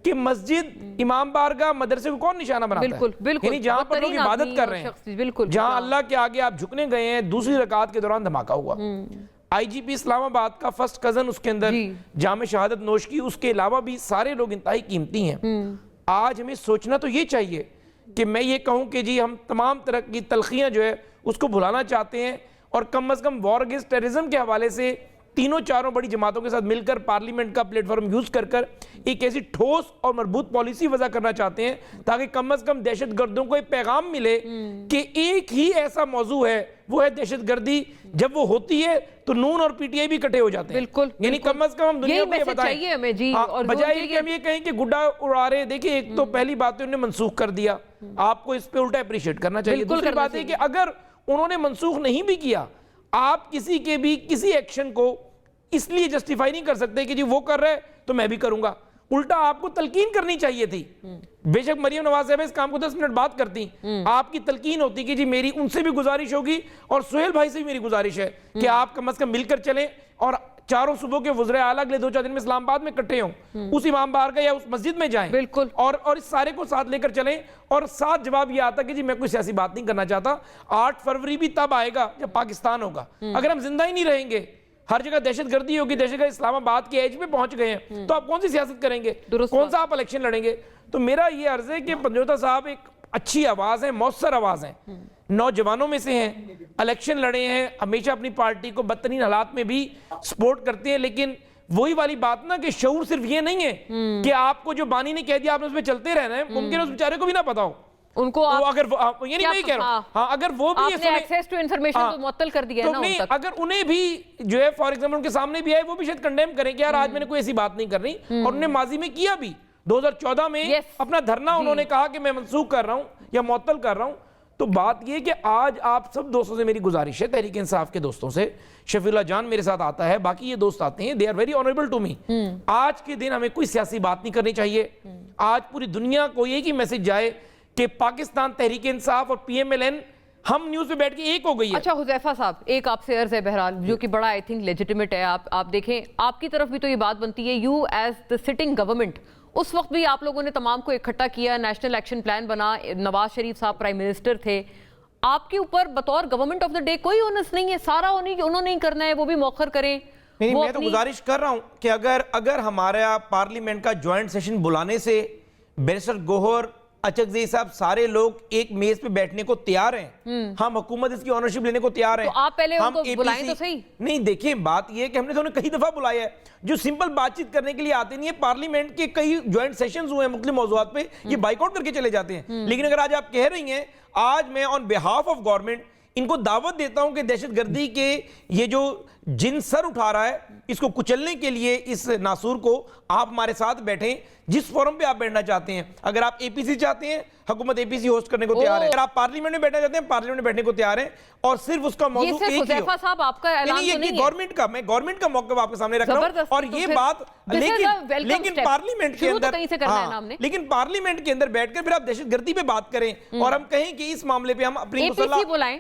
کہ مسجد, امام بارگاہ, مدرسے کو کون نشانہ بناتا ہے؟ یعنی جہاں پر لوگ عبادت کر رہے ہیں, جہاں اللہ کے آگے آپ جھکنے گئے ہیں, دوسری رکعت کے دوران دھماکہ ہوا. آئی جی پی اسلام آباد کا فرسٹ کزن اس کے اندر جامع شہادت نوش کی, اس کے علاوہ بھی سارے لوگ انتہائی قیمتی ہیں. آج ہمیں سوچنا تو یہ چاہیے کہ میں یہ کہوں کہ جی ہم تمام طرح کی تلخیاں جو ہے اس کو بھلانا چاہتے ہیں, اور کم از کم وار اگینسٹ ٹیررزم کے حوالے سے تینوں چاروں بڑی جماعتوں کے ساتھ مل کر پارلیمنٹ کا پلیٹ فارم یوز کر ایک ایسی ٹھوس اور مربوط پالیسی وضع کرنا چاہتے ہیں تاکہ کم از کم دہشت گردوں کو ایک پیغام ملے کہ ایک ہی ایسا موضوع ہے, وہ ہے دہشت گردی. جب وہ ہوتی ہے تو نون اور پی ٹی آئی بھی کٹے ہو جاتے ہیں. بالکل. یعنی کم از کم ہم دنیا کو یہ بتائیں, بجائے کہ ہم یہ کہیں کہ گڈا اڑا رہے. دیکھیں ایک تو پہلی بات انہوں نے منسوخ کر دیا, آپ کو اس پہ الٹا اپریشیٹ کرنا چاہیے. دوسری بات ہے کہ اگر انہوں نے منسوخ نہیں بھی کیا, آپ کسی کے بھی کسی ایکشن کو اس لیے جسٹیفائی نہیں کر سکتے کہ جی وہ کر رہے تو میں بھی کروں گا. الٹا آپ کو تلقین کرنی چاہیے تھی. بے شک مریم نواز صاحب اس کام کو 10 منٹ بات کرتی, آپ کی تلقین ہوتی کہ جی میری ان سے بھی گزارش ہوگی اور سہیل بھائی سے بھی میری گزارش ہے کہ آپ کم از کم مل کر چلیں اور چاروں صوبوں کے وزرائے اعلیٰ اگلے 2-4 دن میں اسلام آباد میں اکٹھے ہوں, اس امام بارگاہ یا اس مسجد میں جائیں اور اس سارے کو ساتھ لے کر چلیں. اور ساتھ جواب یہ آتا کہ جی میں کوئی سیاسی بات نہیں کرنا چاہتا. 8 فروری بھی تب آئے گا جب پاکستان ہوگا. اگر ہم زندہ ہی نہیں رہیں گے, ہر جگہ دہشت گردی ہوگی, دہشت گرد اسلام آباد کے ایج پہ پہنچ گئے ہیں, تو آپ کون سی سیاست کریں گے, کون سا آپ الیکشن لڑیں گے؟ تو میرا یہ عرض ہے کہ پنجوتا صاحب ایک اچھی آواز ہے, مؤثر آواز ہے, نوجوانوں میں سے ہیں, الیکشن لڑے ہیں, ہمیشہ اپنی پارٹی کو بدترین حالات میں بھی سپورٹ کرتے ہیں. لیکن وہی والی بات نا کہ شعور صرف یہ نہیں ہے کہ آپ کو جو بانی نے کہہ دیا آپ نے اس پہ چلتے رہنا ہے, ممکن اس بیچارے کو بھی نہ پتا ہو ان کو. اگر یعنی میں کہہ رہا ہوں, ہاں اگر وہ بھی آپ نے ایکسیس ٹو انفارمیشن تو معطل کر دیا ہے نا ان تک, اگر انہیں بھی جو ہے فار ایگزامپل ان کے سامنے بھی آئے, وہ بھی شاید کنڈیم کریں کہ یار آج میں نے کوئی ایسی بات نہیں کرنی. اور انہیں ماضی میں کیا بھی, 2014 میں اپنا دھرنا انہوں نے کہا کہ میں منسوخ کر رہا ہوں یا معطل کر رہا ہوں. تو بات یہ کہ آج آپ سب دوستوں سے میری گزارش ہے, تحریک انصاف کے دوستوں سے, شفیع اللہ جان میرے ساتھ آتا ہے, باقی یہ دوست آتے ہیں, they are very honorable to me. آج کے دن ہمیں کوئی سیاسی بات نہیں کرنی چاہیے. آج پوری دنیا کو ایک ہی میسج جائے کہ پاکستان تحریک انصاف اور پی ایم ایل این ہم نیوز پہ بیٹھ کے ایک ہو گئی ہے. اچھا حذیفہ صاحب, ایک آپ سے عرض ہے بہرحال جو کہ بڑا آئی تھنک لیجیٹیمیٹ ہے. آپ دیکھیں آپ کی طرف بھی تو یہ بات بنتی ہے, you as the sitting government, اس وقت بھی آپ لوگوں نے تمام کو اکٹھا کیا, نیشنل ایکشن پلان بنا, نواز شریف صاحب پرائم منسٹر تھے, آپ کے اوپر بطور گورنمنٹ آف دا ڈے کوئی اونس نہیں ہے, سارا انہوں نے کرنا ہے, وہ بھی موخر کریں. میں تو گزارش کر رہا ہوں کہ اگر ہمارا پارلیمنٹ کا جوائنٹ سیشن بلانے سے بیرسٹر گوہر, اچکزئی صاحب, سارے لوگ ایک میز پہ بیٹھنے کو تیار ہیں, ہم حکومت اس کی اونرشپ لینے کو تیار ہیں. تو آپ پہلے ان کو بلائیں تو صحیح. نہیں دیکھیں بات یہ ہے کہ ہم نے تو انہیں کئی دفعہ بلایا ہے, جو سمپل بات چیت کرنے کے لیے آتے نہیں ہے. پارلیمنٹ کے کئی جوائنٹ سیشنز ہوئے ہیں مختلف موضوعات پہ, یہ بائک آؤٹ کر کے چلے جاتے ہیں. لیکن اگر آج آپ کہہ رہی ہیں, آج میں آن بیہاف آف گورنمنٹ ان کو دعوت دیتا ہوں کہ دہشت گردی کے یہ جو جن سر اٹھا رہا ہے اس کو کچلنے کے لیے اس ناسور کو آپ ہمارے ساتھ بیٹھیں, جس فورم پہ آپ بیٹھنا چاہتے ہیں. اگر آپ اے پی سی چاہتے ہیں, حکومت اے پی سی ہوسٹ کرنے کو تیار ہے. اگر آپ پارلیمنٹ میں بیٹھنا چاہتے ہیں, پارلیمنٹ میں بیٹھنے کو تیار ہیں. اور صرف اس کا موضوع ایک ہی ہو. یہ صرف حذیفہ صاحب آپ کا اعلان تو نہیں ہے, گورنمنٹ کا, میں گورنمنٹ کا موقف آپ کے سامنے رکھ رہا ہوں. اور یہ بات لیکن پارلیمنٹ کے اندر, لیکن پارلیمنٹ کے اندر بیٹھ کر پھر آپ دہشت گردی پہ بات کریں اور ہم کہیں کہ اس معاملے پہ ہم اپنی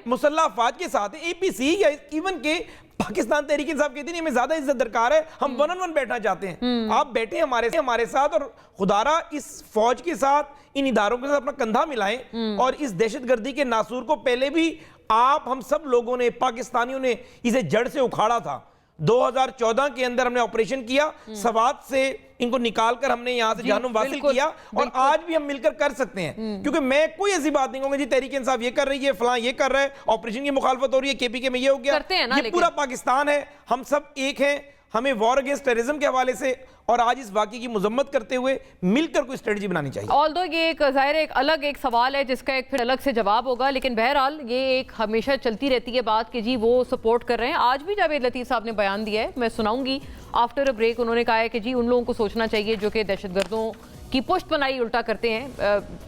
مسلح افواج کے ساتھ ہیں, اے پی سی یا ایون کے پاکستان تحریک انصاف کہتے ہیں ہمیں زیادہ عزت درکار ہے, ہم ون آن ون بیٹھنا چاہتے ہیں. آپ بیٹھیں ہمارے ساتھ اور خدارہ اس فوج کے ساتھ, ان اداروں کے ساتھ اپنا کندھا ملائیں اور اس دہشت گردی کے ناسور کو پہلے بھی آپ ہم سب لوگوں نے, پاکستانیوں نے اسے جڑ سے اکھاڑا تھا. 2014 کے اندر ہم نے آپریشن کیا, سوات سے ان کو نکال کر ہم نے یہاں سے جہنم واصل کیا, اور آج بھی ہم مل کر کر سکتے ہیں. کیونکہ میں کوئی ایسی بات نہیں کہوں گا جی تحریک انصاف یہ کر رہی ہے, فلاں یہ کر رہا ہے, آپریشن کی مخالفت ہو رہی ہے, کے پی کے میں یہ ہو گیا. یہ پورا پاکستان ہے, ہم سب ایک ہیں, ہمیں وار اگینسٹ ٹیررزم کے حوالے سے اور آج اس واقعے کی مذمت کرتے ہوئے مل کر کوئی اسٹریٹجی بنانی چاہیے. آلدو یہ ایک ظاہر ایک الگ ایک سوال ہے جس کا ایک پھر الگ سے جواب ہوگا، لیکن بہرحال یہ ایک ہمیشہ چلتی رہتی ہے بات کہ جی وہ سپورٹ کر رہے ہیں. آج بھی جاوید لطیف صاحب نے بیان دیا ہے، میں سناؤں گی آفٹر اے بریک. انہوں نے کہا ہے کہ جی ان لوگوں کو سوچنا چاہیے جو کہ دہشت گردوں کی پشت پناہی الٹا کرتے ہیں.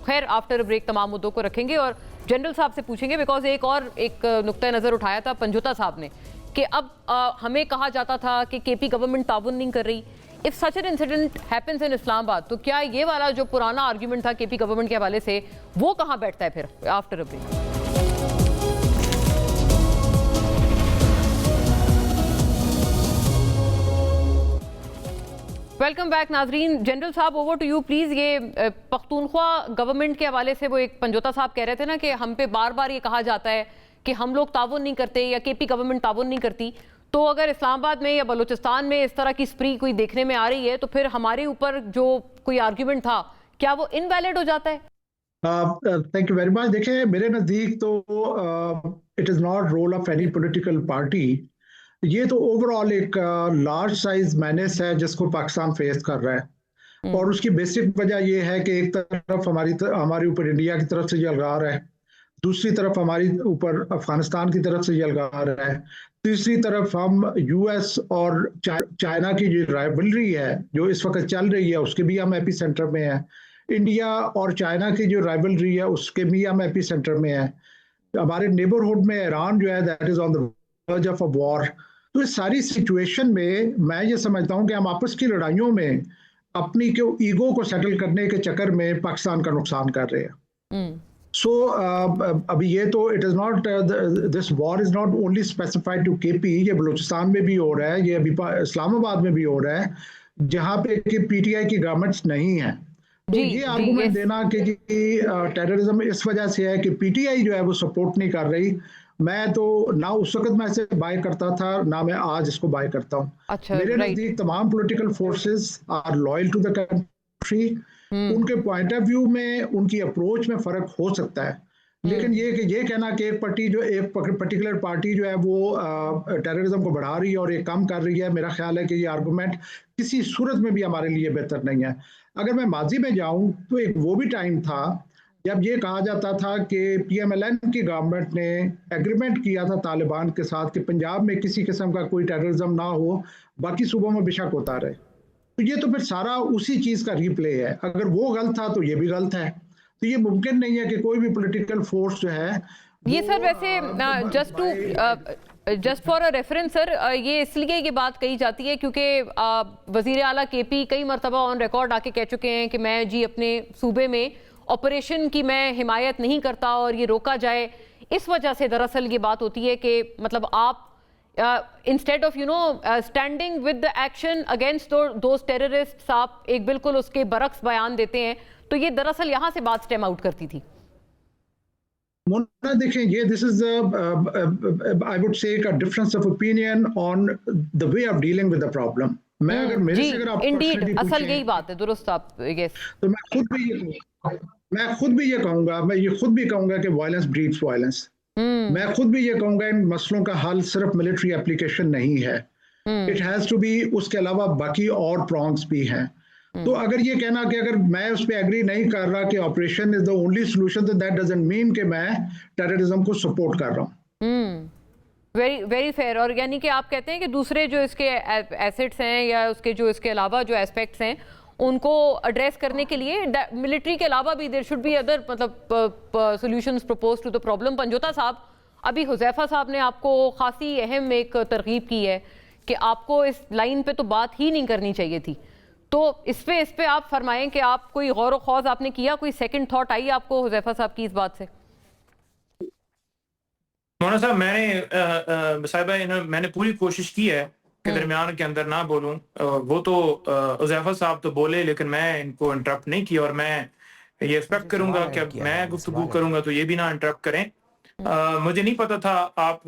خیر آفٹر اے بریک تمام مدعوں کو رکھیں گے اور جنرل صاحب سے پوچھیں گے، بیکاز ایک نقطہ نظر اٹھایا تھا پنجوتا صاحب نے کہ اب ہمیں کہا جاتا تھا کہ کے پی گورنمنٹ تعاون نہیں کر رہی. If such an incident happens in اسلام آباد تو کیا یہ والا جو پرانا آرگیومنٹ تھا کے پی گورنمنٹ کے حوالے سے وہ کہاں بیٹھتا ہے پھر after a break? Welcome back ناظرین. جنرل صاحب اوور ٹو یو پلیز. یہ پختونخوا گورنمنٹ کے حوالے سے وہ ایک پنجوتا صاحب کہہ رہے تھے نا کہ ہم پہ بار بار یہ کہا جاتا ہے کہ ہم لوگ تعاون نہیں کرتے یا کے پی گورنمنٹ تعاون نہیں کرتی. تو اگر اسلام آباد میں یا بلوچستان میں اس طرح کی سپری کوئی دیکھنے میں آ رہی ہے تو پھر ہمارے اوپر جو کوئی آرگیومنٹ تھا کیا وہ انویلڈ ہو جاتا ہے؟ Thank you very much. دیکھیں میرے نزدیک تو it is not role of any political party. یہ تو اوور آل ایک لارج سائز مینس ہے جس کو پاکستان فیس کر رہا ہے، اور اس کی بیسک وجہ یہ ہے کہ ایک طرف ہمارے اوپر انڈیا کی طرف سے یہ الغار ہے، دوسری طرف ہماری اوپر افغانستان کی طرف سے یہ الغار ہے، تیسری طرف ہم یو ایس اور چائنا کی جو رائیولری ہے جو اس وقت چل رہی ہے اس کے بھی ہم ایپی سینٹر میں ہیں. انڈیا اور چائنا کی جو رائیولری ہے اس کے بھی ہم ایپی سینٹر میں ہیں. ہمارے نیبرہڈ میں ایران جو ہے that is on the ورج of اے وار. تو اس ساری سچویشن میں یہ سمجھتا ہوں کہ ہم آپس کی لڑائیوں میں اپنی ایگو کو سیٹل کرنے کے چکر میں پاکستان کا نقصان کر رہے ہیں. سو ابھی یہ تو it is not this war is not only specified to K P. یہ بلوچستان میں بھی ہو رہا ہے، یہ ابھی اسلام آباد میں بھی ہو رہا ہے جہاں پہ کہ پی ٹی آئی کی گورنمنٹس نہیں ہیں. تو یہ آرگومنٹ دینا کہ جی ٹیررزم اس وجہ سے ہے کہ پی ٹی آئی جو ہے وہ سپورٹ نہیں کر رہی، میں تو نہ اس وقت میں اسے بائی کرتا تھا نہ میں آج اس کو بائی کرتا ہوں. میرے نزدیک تمام political forces are loyal to the country. ان کے پوائنٹ آف ویو میں ان کی اپروچ میں فرق ہو سکتا ہے، لیکن یہ کہنا کہ ایک پرٹیکولر پارٹی جو ہے وہ ٹیررزم کو بڑھا رہی ہے اور ایک کم کر رہی ہے، میرا خیال ہے کہ یہ آرگومنٹ کسی صورت میں بھی ہمارے لیے بہتر نہیں ہے. اگر میں ماضی میں جاؤں تو ایک وہ بھی ٹائم تھا جب یہ کہا جاتا تھا کہ پی ایم ایل این کی گورنمنٹ نے ایگریمنٹ کیا تھا طالبان کے ساتھ کہ پنجاب میں کسی قسم کا کوئی ٹیررزم نہ ہو، باقی صوبوں میں بے شک ہوتا رہے. تو یہ تو پھر سارا اسی چیز کا ری پلے ہے. اگر وہ غلط تھا تو یہ بھی غلط ہے. تو یہ ممکن نہیں ہے کہ کوئی بھی پولیٹیکل فورس جو ہے یہ سر ویسے جسٹ فار اے ریفرنس سر یہ اس لیے یہ بات کہی جاتی ہے کیونکہ وزیر اعلیٰ کے پی کئی مرتبہ آن ریکارڈ آ کے کہہ چکے ہیں کہ میں جی اپنے صوبے میں آپریشن کی میں حمایت نہیں کرتا اور یہ روکا جائے. اس وجہ سے دراصل یہ بات ہوتی ہے کہ مطلب آپ instead of standing with the action against those terrorist آپ ایک بالکل اس کے برعکس بیان دیتے ہیں. تو یہ دراصل یہاں سے بات سٹیم آؤٹ کرتی تھی. مولانا دیکھیں یہ this is I would say a difference of opinion on the way of dealing with the problem. میں اگر میرے سے اگر آپ انڈیڈ اصل یہی بات ہے، درست آپ یس. تو میں خود بھی یہ کہوں گا، میں یہ خود بھی کہوں گا کہ وائلنس بریڈس وائلنس. میں خود بھی یہ کہوں گا ان مسئلوں کا حل صرف ملٹری اپلیکیشن نہیں ہے، اٹ ہیز ٹو بی اس کے علاوہ باقی اور پرانگس بھی ہیں. تو اگر یہ کہنا کہ اگر میں اس پہ ایگری نہیں کر رہا کہ operation is the only solution تو دیٹ ڈزنٹ مین کہ میں ٹیررزم کو سپورٹ کر رہا ہوں. Very fair. اور یعنی کہ آپ کہتے ہیں کہ دوسرے جو اس کے ایسٹس ہیں یا اس کے جو اس کے علاوہ جو ایسپیکٹس ہیں ان کو ایڈریس کرنے کے لیے ملٹری کے علاوہ بھی دیر شوڈ بی ادر مطلب solutions propose to the problem. Panjutha صاحب ابھی حذیفہ صاحب نے آپ کو خاصی اہم ایک ترغیب کی ہے کہ آپ کو اس لائن پہ تو بات ہی نہیں کرنی چاہیے تھی. تو اس پہ آپ فرمائیں کہ آپ کوئی غور و خوض آپ نے کیا، کوئی سیکنڈ تھاٹ آئی آپ کو حذیفہ صاحب کی اس بات سے؟ مولانا صاحب میں نے پوری کوشش کی ہے کہ درمیان کے اندر نہ بولوں. وہ تو حذیفہ صاحب تو بولے لیکن میں ان کو انٹرپٹ نہیں کیا، اور میں یہ ایکسپیکٹ کروں گا کہ میں گفتگو کروں گا تو یہ بھی نہ انٹرپٹ کریں. مجھے نہیں پتا تھا آپ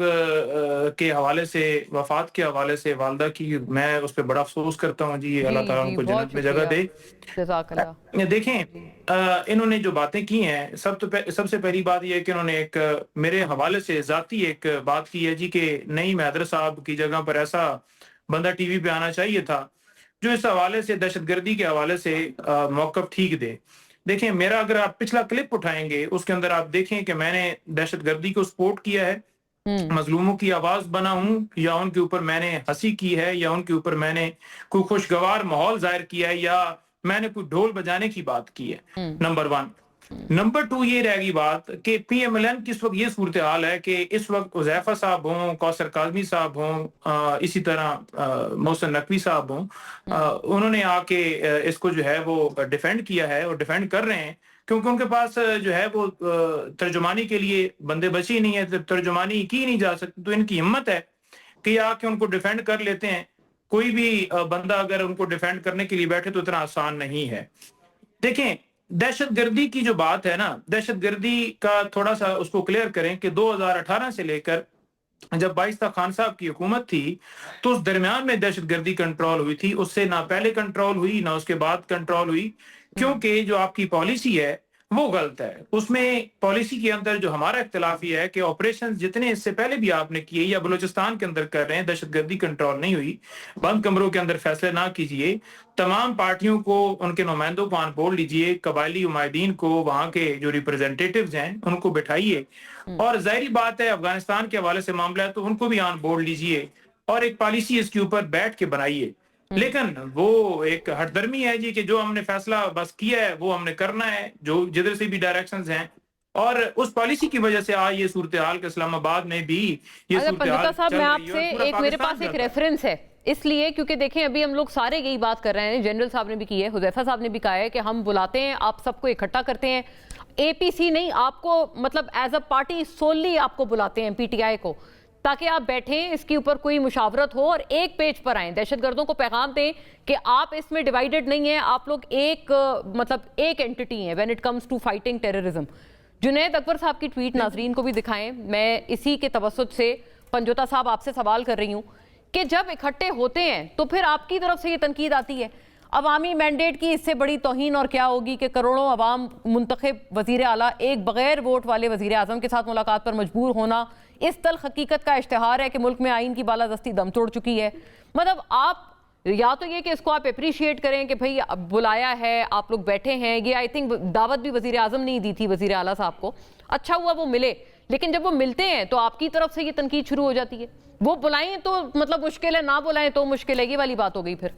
کے حوالے سے، وفات کے حوالے سے والدہ کی، میں اس پہ بڑا افسوس کرتا ہوں. جی اللہ تعالیٰ ان کو جنت میں جگہ دے. دیکھیں انہوں نے جو باتیں کی ہیں، سب سے پہلی بات یہ ہے کہ انہوں نے ایک میرے حوالے سے ذاتی ایک بات کی ہے جی کہ نہیں میں حیدر صاحب کی جگہ پر ایسا بندہ ٹی وی پہ آنا چاہیے تھا جو اس حوالے سے دہشت گردی کے حوالے سے موقف ٹھیک دے. دیکھیں میرا اگر آپ پچھلا کلپ اٹھائیں گے اس کے اندر آپ دیکھیں کہ میں نے دہشت گردی کو سپورٹ کیا ہے, مظلوموں کی آواز بنا ہوں, یا ان کے اوپر میں نے ہنسی کی ہے, یا ان کے اوپر میں نے کوئی خوشگوار ماحول ظاہر کیا ہے, یا میں نے کوئی ڈھول بجانے کی بات کی ہے. نمبر 1. نمبر 2 یہ رہ گئی بات کہ پی ایم ایل این کی اس وقت یہ صورتحال ہے کہ اس وقت حذیفہ صاحب ہوں, کوثر کاظمی صاحب ہوں, اسی طرح محسن نقوی صاحب ہوں, انہوں نے آ کے اس کو جو ہے وہ ڈیفینڈ کیا ہے اور ڈیفینڈ کر رہے ہیں, کیونکہ ان کے پاس جو ہے وہ ترجمانی کے لیے بندے بچے ہی نہیں ہے, ترجمانی کی نہیں جا سکتی. تو ان کی ہمت ہے کہ یہ آ کے ان کو ڈیفینڈ کر لیتے ہیں. کوئی بھی بندہ اگر ان کو ڈیفینڈ کرنے کے لیے بیٹھے تو اتنا آسان نہیں ہے. دیکھیں دہشت گردی کی جو بات ہے نا, دہشت گردی کا تھوڑا سا اس کو کلیئر کریں کہ 2018 سے لے کر جب بائستہ خان صاحب کی حکومت تھی تو اس درمیان میں دہشت گردی کنٹرول ہوئی تھی, اس سے نہ پہلے کنٹرول ہوئی نہ اس کے بعد کنٹرول ہوئی, کیونکہ جو آپ کی پالیسی ہے وہ غلط ہے. اس میں پالیسی کے اندر جو ہمارا اختلاف یہ ہے کہ آپریشن جتنے اس سے پہلے بھی آپ نے کیے یا بلوچستان کے اندر کر رہے ہیں, دہشت گردی کنٹرول نہیں ہوئی. بند کمروں کے اندر فیصلے نہ کیجئے, تمام پارٹیوں کو ان کے نمائندوں کو آن بورڈ لیجئے, قبائلی عمائدین کو وہاں کے جو ریپرزینٹیٹیوز ہیں ان کو بٹھائیے, اور ظاہری بات ہے افغانستان کے حوالے سے معاملہ ہے تو ان کو بھی آن بورڈ لیجئے اور ایک پالیسی اس کے اوپر بیٹھ کے بنائیے. لیکن وہ ایک ہٹ درمی ہے جی کہ جو ہم نے فیصلہ بس کیا ہے وہ ہم نے کرنا ہے, جو جدھر سے بھی ڈائریکشنز ہیں, اور اس پالیسی کی وجہ سے آج یہ صورتحال کہ اسلام آباد میں بھی یہ صورتحال صاحب میں آپ سے میرے پاس ایک ریفرنس ہے اس لیے کیونکہ دیکھیں ابھی ہم لوگ سارے یہی بات کر رہے ہیں, جنرل صاحب نے بھی کی ہے, حذیفہ صاحب نے بھی کہا ہے کہ ہم بلاتے ہیں, آپ سب کو اکٹھا کرتے ہیں, اے پی سی نہیں آپ کو مطلب ایز اے پارٹی سوللی آپ کو بلاتے ہیں, پی ٹی آئی کو, تاکہ آپ بیٹھیں, اس کے اوپر کوئی مشاورت ہو اور ایک پیج پر آئیں, دہشت گردوں کو پیغام دیں کہ آپ اس میں ڈیوائیڈڈ نہیں ہیں, آپ لوگ ایک مطلب ایک اینٹی ہیں when it comes to fighting terrorism. Junaid اکبر صاحب کی ٹویٹ ناظرین کو بھی دکھائیں. میں اسی کے توسط سے پنجوتا صاحب آپ سے سوال کر رہی ہوں کہ جب اکٹھے ہوتے ہیں تو پھر آپ کی طرف سے یہ تنقید آتی ہے عوامی مینڈیٹ کی, اس سے بڑی توہین اور کیا ہوگی کہ کروڑوں عوام منتخب وزیر اعلیٰ ایک بغیر ووٹ والے وزیر اعظم کے ساتھ ملاقات پر مجبور ہونا اس تلخ حقیقت کا اشتہار ہے کہ ملک میں آئین کی بالادستی دم توڑ چکی ہے. مطلب آپ یا تو یہ کہ اس کو آپ اپریشیٹ کریں کہ بھئی بلایا ہے, آپ لوگ بیٹھے ہیں, یہ آئی تھنک دعوت بھی وزیر اعظم نہیں دی تھی وزیر اعلیٰ صاحب کو, اچھا ہوا وہ ملے, لیکن جب وہ ملتے ہیں تو آپ کی طرف سے یہ تنقید شروع ہو جاتی ہے, وہ بلائیں تو مطلب مشکل ہے, نہ بلائیں تو مشکل ہے, یہ والی بات ہو گئی. پھر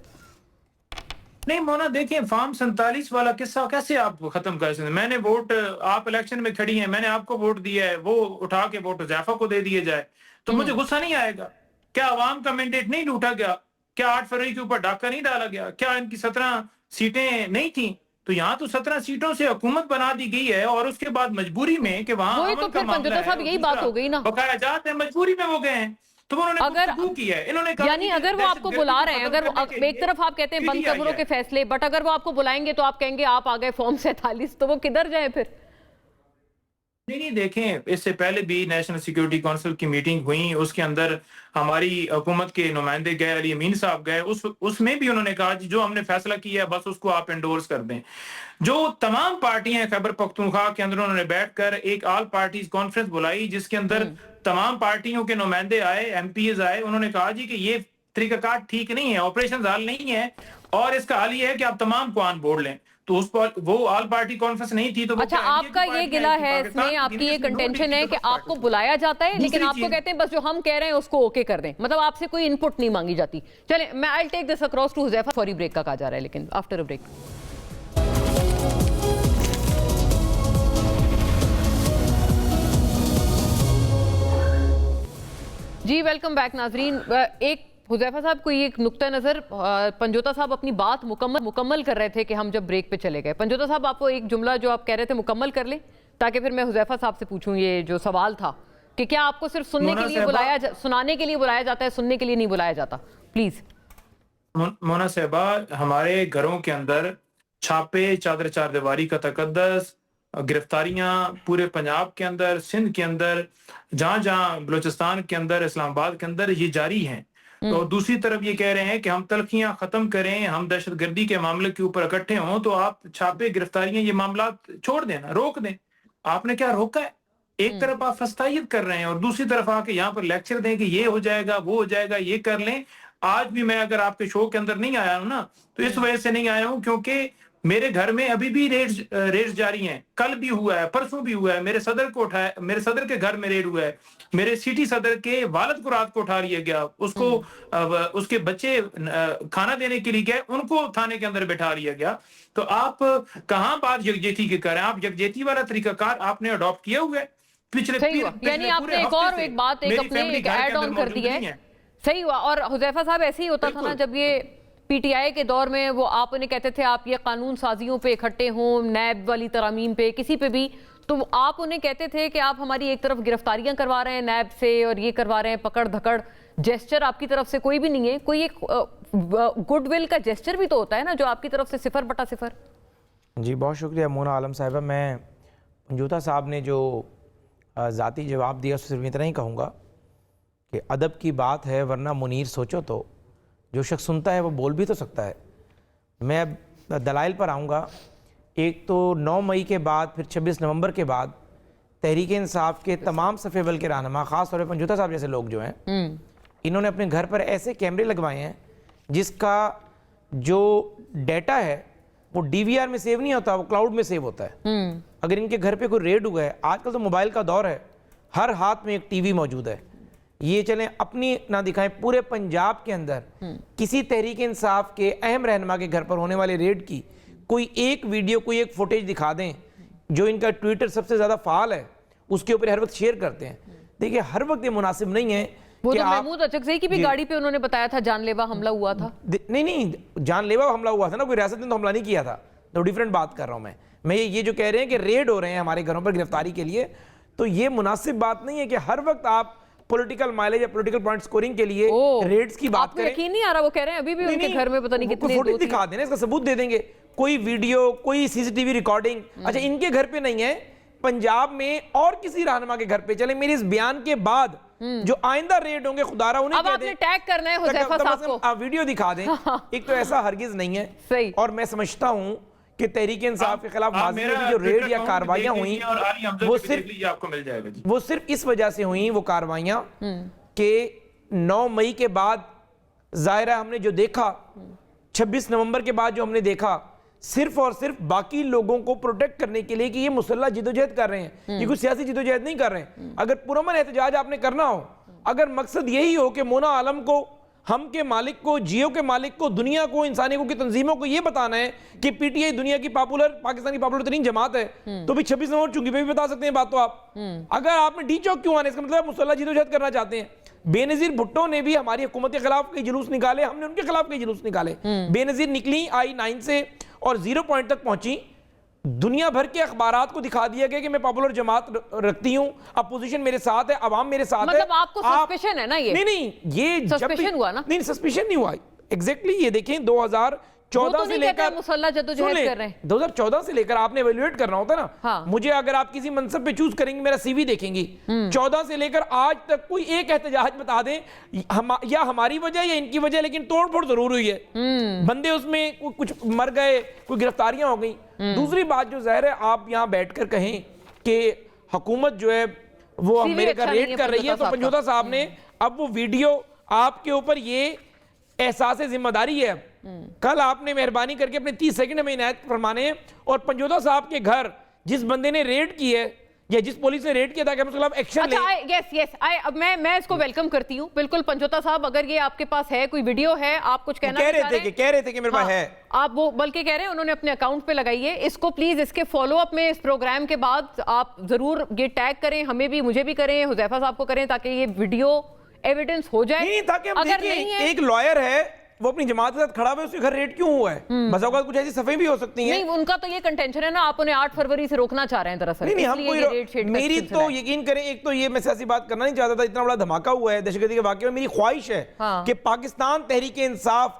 نہیں مونا دیکھیں فارم 47 والا قصہ کیسے آپ ختم کر سکتے ہیں؟ میں نے ووٹ, آپ الیکشن میں کھڑی ہیں, میں نے آپ کو ووٹ دیا ہے, وہ اٹھا کے ووٹ حذیفہ کو دے دیے جائے تو مجھے غصہ نہیں آئے گا؟ کیا عوام کا مینڈیٹ نہیں لوٹا گیا؟ کیا 8 فروری کے اوپر ڈاکہ نہیں ڈالا گیا؟ کیا ان کی 17 سیٹیں نہیں تھیں؟ تو یہاں تو 17 سیٹوں سے حکومت بنا دی گئی ہے, اور اس کے بعد مجبوری میں کہ وہاں وہی تو پھر پنجوتا صاحب یہی بات ہو گئی نا, بقایا جات ہے, مجبوری میں وہ گئے ہیں تو انہوں نے گفتگو کی ہے. انہوں نے کہا یعنی اگر وہ آپ کو بلا رہے ہیں, اگر ایک طرف آپ کہتے ہیں بند کمروں کے فیصلے, بٹ اگر وہ آپ کو بلائیں گے تو آپ کہیں گے آپ آ گئے فارم 47, تو وہ کدھر جائیں پھر؟ نہیں دیکھیں اس سے پہلے بھی نیشنل سیکیورٹی کونسل کی میٹنگ ہوئی, اس کے اندر ہماری حکومت کے نمائندے گئے, علی امین صاحب گئے, اس میں بھی انہوں نے کہا جو ہم نے فیصلہ کیا ہے بس اس کو آپ انڈورس کر دیں. جو تمام پارٹیاں خیبر پختونخوا کے اندر انہوں نے بیٹھ کر ایک آل پارٹیز کانفرنس بلائی جس کے اندر تمام پارٹیوں کے نمائندے آئے, ایم پی ایز آئے, انہوں نے کہا جی کہ یہ طریقہ کار ٹھیک نہیں ہے, آپریشن حل نہیں ہے, اور اس کا حل یہ ہے کہ آپ تمام کو آن بورڈ لیں. تو اس پر وہ آل پارٹی کانفرنس نہیں تھی. تو اچھا آپ کا یہ گلہ ہے, اس میں آپ کی یہ کنٹینشن ہے کہ آپ کو بلایا جاتا ہے لیکن آپ کو کہتے ہیں بس جو ہم کہہ رہے ہیں اس کو اوکے کر دیں, مطلب آپ سے کوئی انپٹ نہیں مانگی جاتی. چلیں میں I'll take this across to Huzaifa, فوری بریک کا کہا جا رہا ہے لیکن آفٹر اے بریک. جی ویلکم بیک ناظرین. ایک حذیفہ صاحب کو ایک نقطہ نظر, پنجوتا صاحب اپنی بات مکمل کر رہے تھے کہ ہم جب بریک پہ چلے گئے. پنجوتا صاحب آپ کو ایک جملہ جو آپ کہہ رہے تھے مکمل کر لیں تاکہ پھر میں حذیفہ صاحب سے پوچھوں یہ جو سوال تھا کہ کیا آپ کو صرف سننے کے لیے سنانے کے لیے بلایا جاتا ہے, سننے کے لیے نہیں بلایا جاتا؟ پلیز. مونا صاحبہ, ہمارے گھروں کے اندر چھاپے, چادر چار دیواری کا تقدس, گرفتاریاں پورے پنجاب کے اندر, سندھ کے اندر, جہاں جہاں بلوچستان کے اندر, اسلام آباد کے اندر یہ جاری ہیں. اور دوسری طرف یہ کہہ رہے ہیں کہ ہم تلخیاں ختم کریں, ہم دہشت گردی کے معاملے کے اوپر اکٹھے ہوں, تو آپ چھاپے, گرفتاریاں, یہ معاملات چھوڑ دیں نا, روک دیں. آپ نے کیا روکا ہے؟ ایک طرف آپ فستائیت کر رہے ہیں اور دوسری طرف آ کے یہاں پر لیکچر دیں کہ یہ ہو جائے گا, وہ ہو جائے گا, یہ کر لیں. آج بھی میں اگر آپ کے شو کے اندر نہیں آیا ہوں نا تو اس وجہ سے نہیں آیا ہوں کیونکہ میرے گھر میں ابھی بھی ریڈ جاری ہیں. کل بھی ہوا ہے, پرسوں بھی ہوا ہے. میرے صدر کو اٹھایا, میرے صدر کے گھر میں ریڈ ہوا ہے. میرے سٹی صدر کے والد کو رات کو اٹھا لیا گیا, اس کو اس کے بچے کھانا دینے کے لیے گئے, ان کو تھانے کے اندر بٹھا لیا گیا. تو آپ کہاں بات یکجہتی کی کر رہے ہیں؟ آپ یکجہتی والا طریقہ کار آپ نے اڈاپٹ کیا ہوا ہے صحیح ہوا, یعنی آپ نے ایک اور ایک بات ایک ایڈ آن کر دی ہے. صحیح ہوا. اور حذیفہ صاحب ایسے ہی ہوتا تھا نا جب یہ پی ٹی آئی کے دور میں وہ آپ انہیں کہتے تھے آپ یہ قانون سازیوں پہ اکھٹے ہوں, نیب والی ترامیم پہ, کسی پہ بھی, تو آپ انہیں کہتے تھے کہ آپ ہماری ایک طرف گرفتاریاں کروا رہے ہیں نیب سے اور یہ کروا رہے ہیں, پکڑ دھکڑ. جیسچر آپ کی طرف سے کوئی بھی نہیں ہے, کوئی ایک گڈ ول کا جیسچر بھی تو ہوتا ہے نا جو آپ کی طرف سے 0/0. جی بہت شکریہ مونا عالم صاحبہ. میں پنجوتا صاحب نے جو ذاتی جواب دیا اس سے صرف اتنا ہی کہوں گا کہ ادب کی بات ہے, ورنہ منیر سوچو تو جو شخص سنتا ہے وہ بول بھی تو سکتا ہے. میں اب دلائل پر آؤں گا. ایک تو 9 مئی کے بعد, پھر 26 نومبر کے بعد تحریک انصاف کے تمام صف اول کے رہنما, خاص طور پہ پنجوتا صاحب جیسے لوگ جو ہیں, انہوں نے اپنے گھر پر ایسے کیمرے لگوائے ہیں جس کا جو ڈیٹا ہے وہ ڈی وی آر میں سیو نہیں ہوتا, وہ کلاؤڈ میں سیو ہوتا ہے. اگر ان کے گھر پہ کوئی ریڈ ہوا ہے, آج کل تو موبائل کا دور ہے, ہر ہاتھ میں ایک ٹی وی موجود ہے. یہ چلیں اپنی نہ دکھائیں, پورے پنجاب کے اندر کسی تحریک انصاف کے اہم رہنما کے گھر پر ہونے والے ریڈ کی کوئی ایک ویڈیو, کوئی ایک فوٹیج دکھا دیں. جو ان کا ٹویٹر سب سے زیادہ فعال ہے اس کے اوپر ہر وقت شیئر کرتے ہیں. دیکھیں ہر وقت یہ مناسب نہیں ہے. وہ تو محمود اچکزئی کی بھی گاڑی پہ انہوں نے بتایا تھا جان لیوا حملہ ہوا تھا. نہیں, جان لیوا حملہ ہوا تھا نا, کوئی ریاست نے تو حملہ نہیں کیا تھا. تو ڈیفرنٹ بات کر رہا ہوں میں یہ جو کہہ رہے ہیں کہ ریڈ ہو رہے ہیں ہمارے گھروں پر گرفتاری کے لیے, تو یہ مناسب بات نہیں ہے کہ ہر وقت آپ پولیٹیکل مائلیج یا پولیٹیکل پوائنٹ سکورنگ کے لیے ریڈز کی بات کریں. آپ کو یقین نہیں آ رہا, وہ کہہ رہے ہیں ابھی بھی ان کے گھر میں پتہ نہیں کتنے فوٹیج دکھا دیں, اس کا ثبوت دے دیں گے, کوئی ویڈیو, کوئی سی سی ٹی وی ریکارڈنگ. اچھا ان کے گھر پہ نہیں ہے, پنجاب میں اور کسی رہنما کے گھر پہ چلیں. میرے اس بیان کے بعد جو آئندہ ریڈ ہوں گے خدا رہا انہیں کہہ دیں, اب آپ نے ٹیگ کرنا ہے حذیفہ صاحب کو, آپ ویڈیو دکھا دیں. ایک تو ایسا ہرگز نہیں ہے. اور میں سمجھتا ہوں کہ تحریک انصاف کے خلاف ماضی میں جو ریڈ یا کارروائیاں ہوئیں وہ صرف اس وجہ سے ہوئیں, وہ کارروائیاں کہ 9 مئی کے بعد ظاہر ہے ہم نے جو دیکھا, 26 نومبر کے بعد جو ہم نے دیکھا, صرف اور صرف باقی لوگوں کو پروٹیکٹ کرنے کے لیے کہ یہ مسلح جدوجہد کر رہے ہیں, یہ کوئی سیاسی جدوجہد نہیں کر رہے ہیں. اگر پرامن احتجاج آپ نے کرنا ہو, اگر مقصد یہی ہو کہ مونا عالم کو, ہم کے مالک کو, جیو کے مالک کو, دنیا کو, انسانیوں کی تنظیموں کو یہ بتانا ہے کہ پی ٹی آئی دنیا کی پاکستان کی پاپولر ترین جماعت ہے, تو بھی 26 نومبر چونکہ بھی بتا سکتے ہیں بات. تو آپ اگر آپ نے ڈی چوک کیوں آنے, اس کا مطلب مسلح جدوجہد کرنا چاہتے ہیں. بے نظیر بھٹو نے بھی ہماری حکومت کے خلاف کئی جلوس نکالے, ہم نے ان کے خلاف کئی جلوس نکالے. بے نظیر نکلی I-9 سے اور 0 پوائنٹ تک پہنچی. دنیا بھر کے اخبارات کو دکھا دیا گیا کہ میں پاپولر جماعت رکھتی ہوں, اپوزیشن میرے ساتھ ہے, عوام میرے ساتھ ہے. مطلب آپ کو سسپیشن ہے نا یہ؟ نہیں, یہ سسپیشن ہوا نا. نہیں, سسپیشن نہیں ہوا. ایگزیکٹلی یہ دیکھیں 2014 سے لے کر مسلح جدوجہد کر رہے ہیں, 2014 سے لے کر آپ نے ایویلویٹ کرنا ہوتا نا. مجھے اگر آپ کسی منصب پہ چوز کریں گے, میرا سی وی دیکھیں گی, 14 سے لے کر آج تک کوئی ایک احتجاج بتا دیں, یا ہماری وجہ یا ان کی وجہ, لیکن توڑ پھوڑ ضرور ہوئی ہے. بندے اس میں کچھ مر گئے, کوئی گرفتاریاں ہو گئیں. دوسری بات جو ظاہر ہے آپ یہاں بیٹھ کر کہیں کہ حکومت جو ہے وہ میرے کا ریڈ کر رہی ہے, تو پنجوتا صاحب نے اب وہ ویڈیو آپ کے اوپر یہ احساس ذمہ داری ہے. کل آپ نے مہربانی کر کے اپنے 30 سیکنڈ ہمیں عنایت فرمانے ہیں, اور پنجوتا صاحب کے گھر جس بندے نے ریڈ کی ہے یا جس پولیس نے ریڈ کیا تھا کہ ہم اس کے خلاف ایکشن لیں. اب میں اس کو ویلکم کرتی ہوں. بالکل پنجوتا صاحب, اگر یہ آپ کے پاس ہے کوئی ویڈیو ہے, آپ کچھ کہنا کہہ رہے تھے کہ میرے پاس ہے, آپ وہ بلکہ کہہ رہے ہیں انہوں نے اپنے اکاؤنٹ پہ لگائی ہے, اس کو پلیز اس کے فالو اپ میں اس پروگرام کے بعد آپ ضرور یہ ٹیگ کریں, ہمیں بھی, مجھے بھی کریں, حذیفہ صاحب کو کریں, تاکہ یہ ویڈیو ایویڈنس ہو جائے. نہیں, تاکہ ہم دیکھیں ایک لائر ہے وہ اپنی جماعت کے ساتھ کھڑا ہوئے, اس کے گھر ریڈ کیوں ہوا ہے. بس اوقات کچھ ایسی صفحیں بھی ہو سکتی ہیں. نہیں, ان کا تو یہ کنٹینشن ہے نا, آپ انہیں 8 فروری سے روکنا چاہ رہے ہیں دراصل. نہیں, ہم کوئی, میری تو یقین کریں, ایک تو یہ میں سیاسی بات کرنا نہیں چاہتا تھا, اتنا بڑا دھماکہ ہوا ہے دہشت گردی کے واقعے میں. میری خواہش ہے کہ پاکستان تحریک انصاف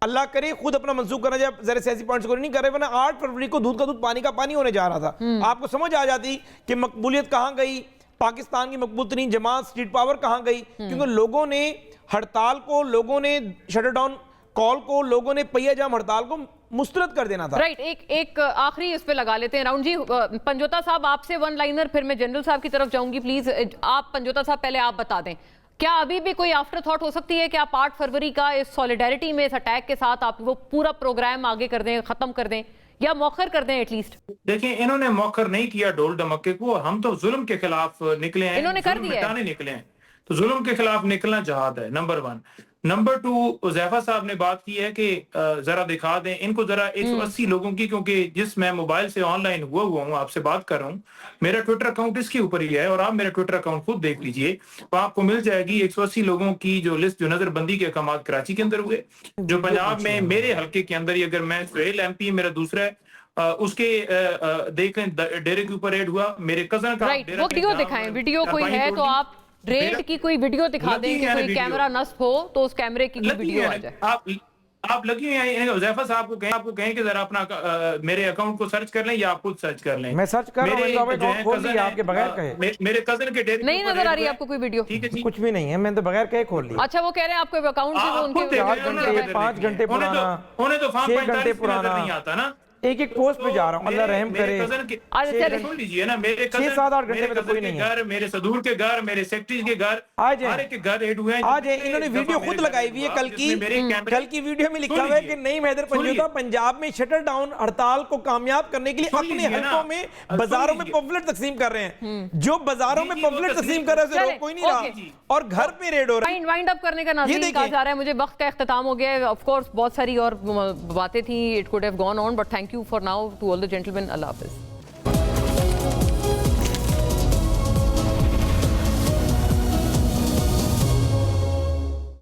اللہ کرے خود اپنا منسوخ کرنا جائے, ذرا سیاسی پوائنٹس کو نہیں کر رہے, ورنہ 8 فروری کو دودھ کا دودھ پانی کا پانی ہونے جا رہا تھا. آپ کو سمجھ آ جاتی کہ مقبولیت کہاں گئی, پاکستان کی مقبول ترین جماعت اسٹریٹ پاور کہاں گئی. کیونکہ لوگوں نے ہڑتال کو, لوگوں نے شٹر ڈاؤن کال کو, لوگوں نے پہیہ جام ہڑتال کو مسترد کر دینا تھا. رائٹ, ایک آخری اس پہ لگا لیتے ہیں راؤنڈ. جی پنجوتا صاحب آپ سے ون لائنر, پھر میں جنرل صاحب کی طرف جاؤں گی. پلیز آپ پنجوتا صاحب پہلے آپ بتا دیں क्या अभी भी कोई आफ्टर थॉट हो सकती है कि आप 8 फरवरी का इस सॉलिडारिटी में, इस अटैक के साथ आप वो पूरा प्रोग्राम आगे कर दें, खत्म कर दें या मौखर कर दें एटलीस्ट? देखिए, इन्होंने मौखर नहीं किया ढोल धमक्के को, हम तो जुल्म के खिलाफ निकले हैं, इन्होंने कर जुल्म दिया है। मिटाने निकले हैं, तो जुल्म के खिलाफ निकलना जहाद है, नंबर 1। नंबर 2, उज़ैफा साहब ने बात की है कि जरा दिखा दें इनको जरा 180 लोगों की, क्योंकि जिस मैं मोबाइल से ऑनलाइन हुआ हूँ, आपसे बात कर रहा हूँ, मेरा ट्विटर अकाउंट इसके ऊपर ही है और आप मेरा ट्विटर अकाउंट खुद देख लीजिए, तो आपको मिल जाएगी 180 लोगों की जो लिस्ट, जो नजरबंदी के अहकाम कराची के अंदर हुए, जो पंजाब में मेरे हल्के के अंदर ही, अगर मैं सुहेल MP मेरा दूसरा है, उसके देखें डेरे के ऊपर रेड हुआ, मेरे कजन का राइट, वो वीडियो दिखाएं, वीडियो कोई है तो आप रेड की कोई वीडियो दिखा दें कि कोई कैमरा नस्ब हो तो उस कैमरे की वीडियो आ जाए। आप लगी हुई हैं, उज़ैफा साहब को कहें कि जरा अपना मेरे अकाउंट को सर्च कर लें या आप खुद सर्च कर लें। मैं सर्च कर रहा हूं, आपके बगैर कहे। मेरे कजन के डेरे नहीं नजर आ रही है आपको कोई वीडियो? ठीक है जी, कुछ भी नहीं है, मैंने तो बगैर कहे खोल लिया। अच्छा, वो कह रहे हैं आपके अकाउंट से वो उनके 5 घंटे पुराना, होने तो 6 घंटे पुराना नहीं आता ना, एक पोस्ट पे जा रहा हूँ, अल्लाह रहम करे। सुन लीजिए ना, मेरे 6-7-8 घंटे में तो कोई नहीं है। घर, मेरे सदूर के घर, मेरे सेक्रेटरी के घर, हर एक के घर रेड हुए हैं। आज इन्होंने वीडियो खुद लगाई हुई है, कल की वीडियो में लिखा हुआ है कि नहीं मैदर पंजोता पंजाब में शटर डाउन हड़ताल को कामयाब करने के लिए अपने हलकों में बाजारों में पम्फलेट तकसीम कर रहे हैं। जो बाजारों में पम्फलेट तकसीम कर रहे हैं कोई नहीं रहा और घर पे रेड हो रहा है। वाइंड अप करने का नाज़रीन कहा जा रहा है, मुझे वक्त का इख्तिताम हो गया है। ऑफ कोर्स बहुत सारी और बातें थी, it could have gone on, but thank you for now to all the gentleman. अल्लाह हाफिज़।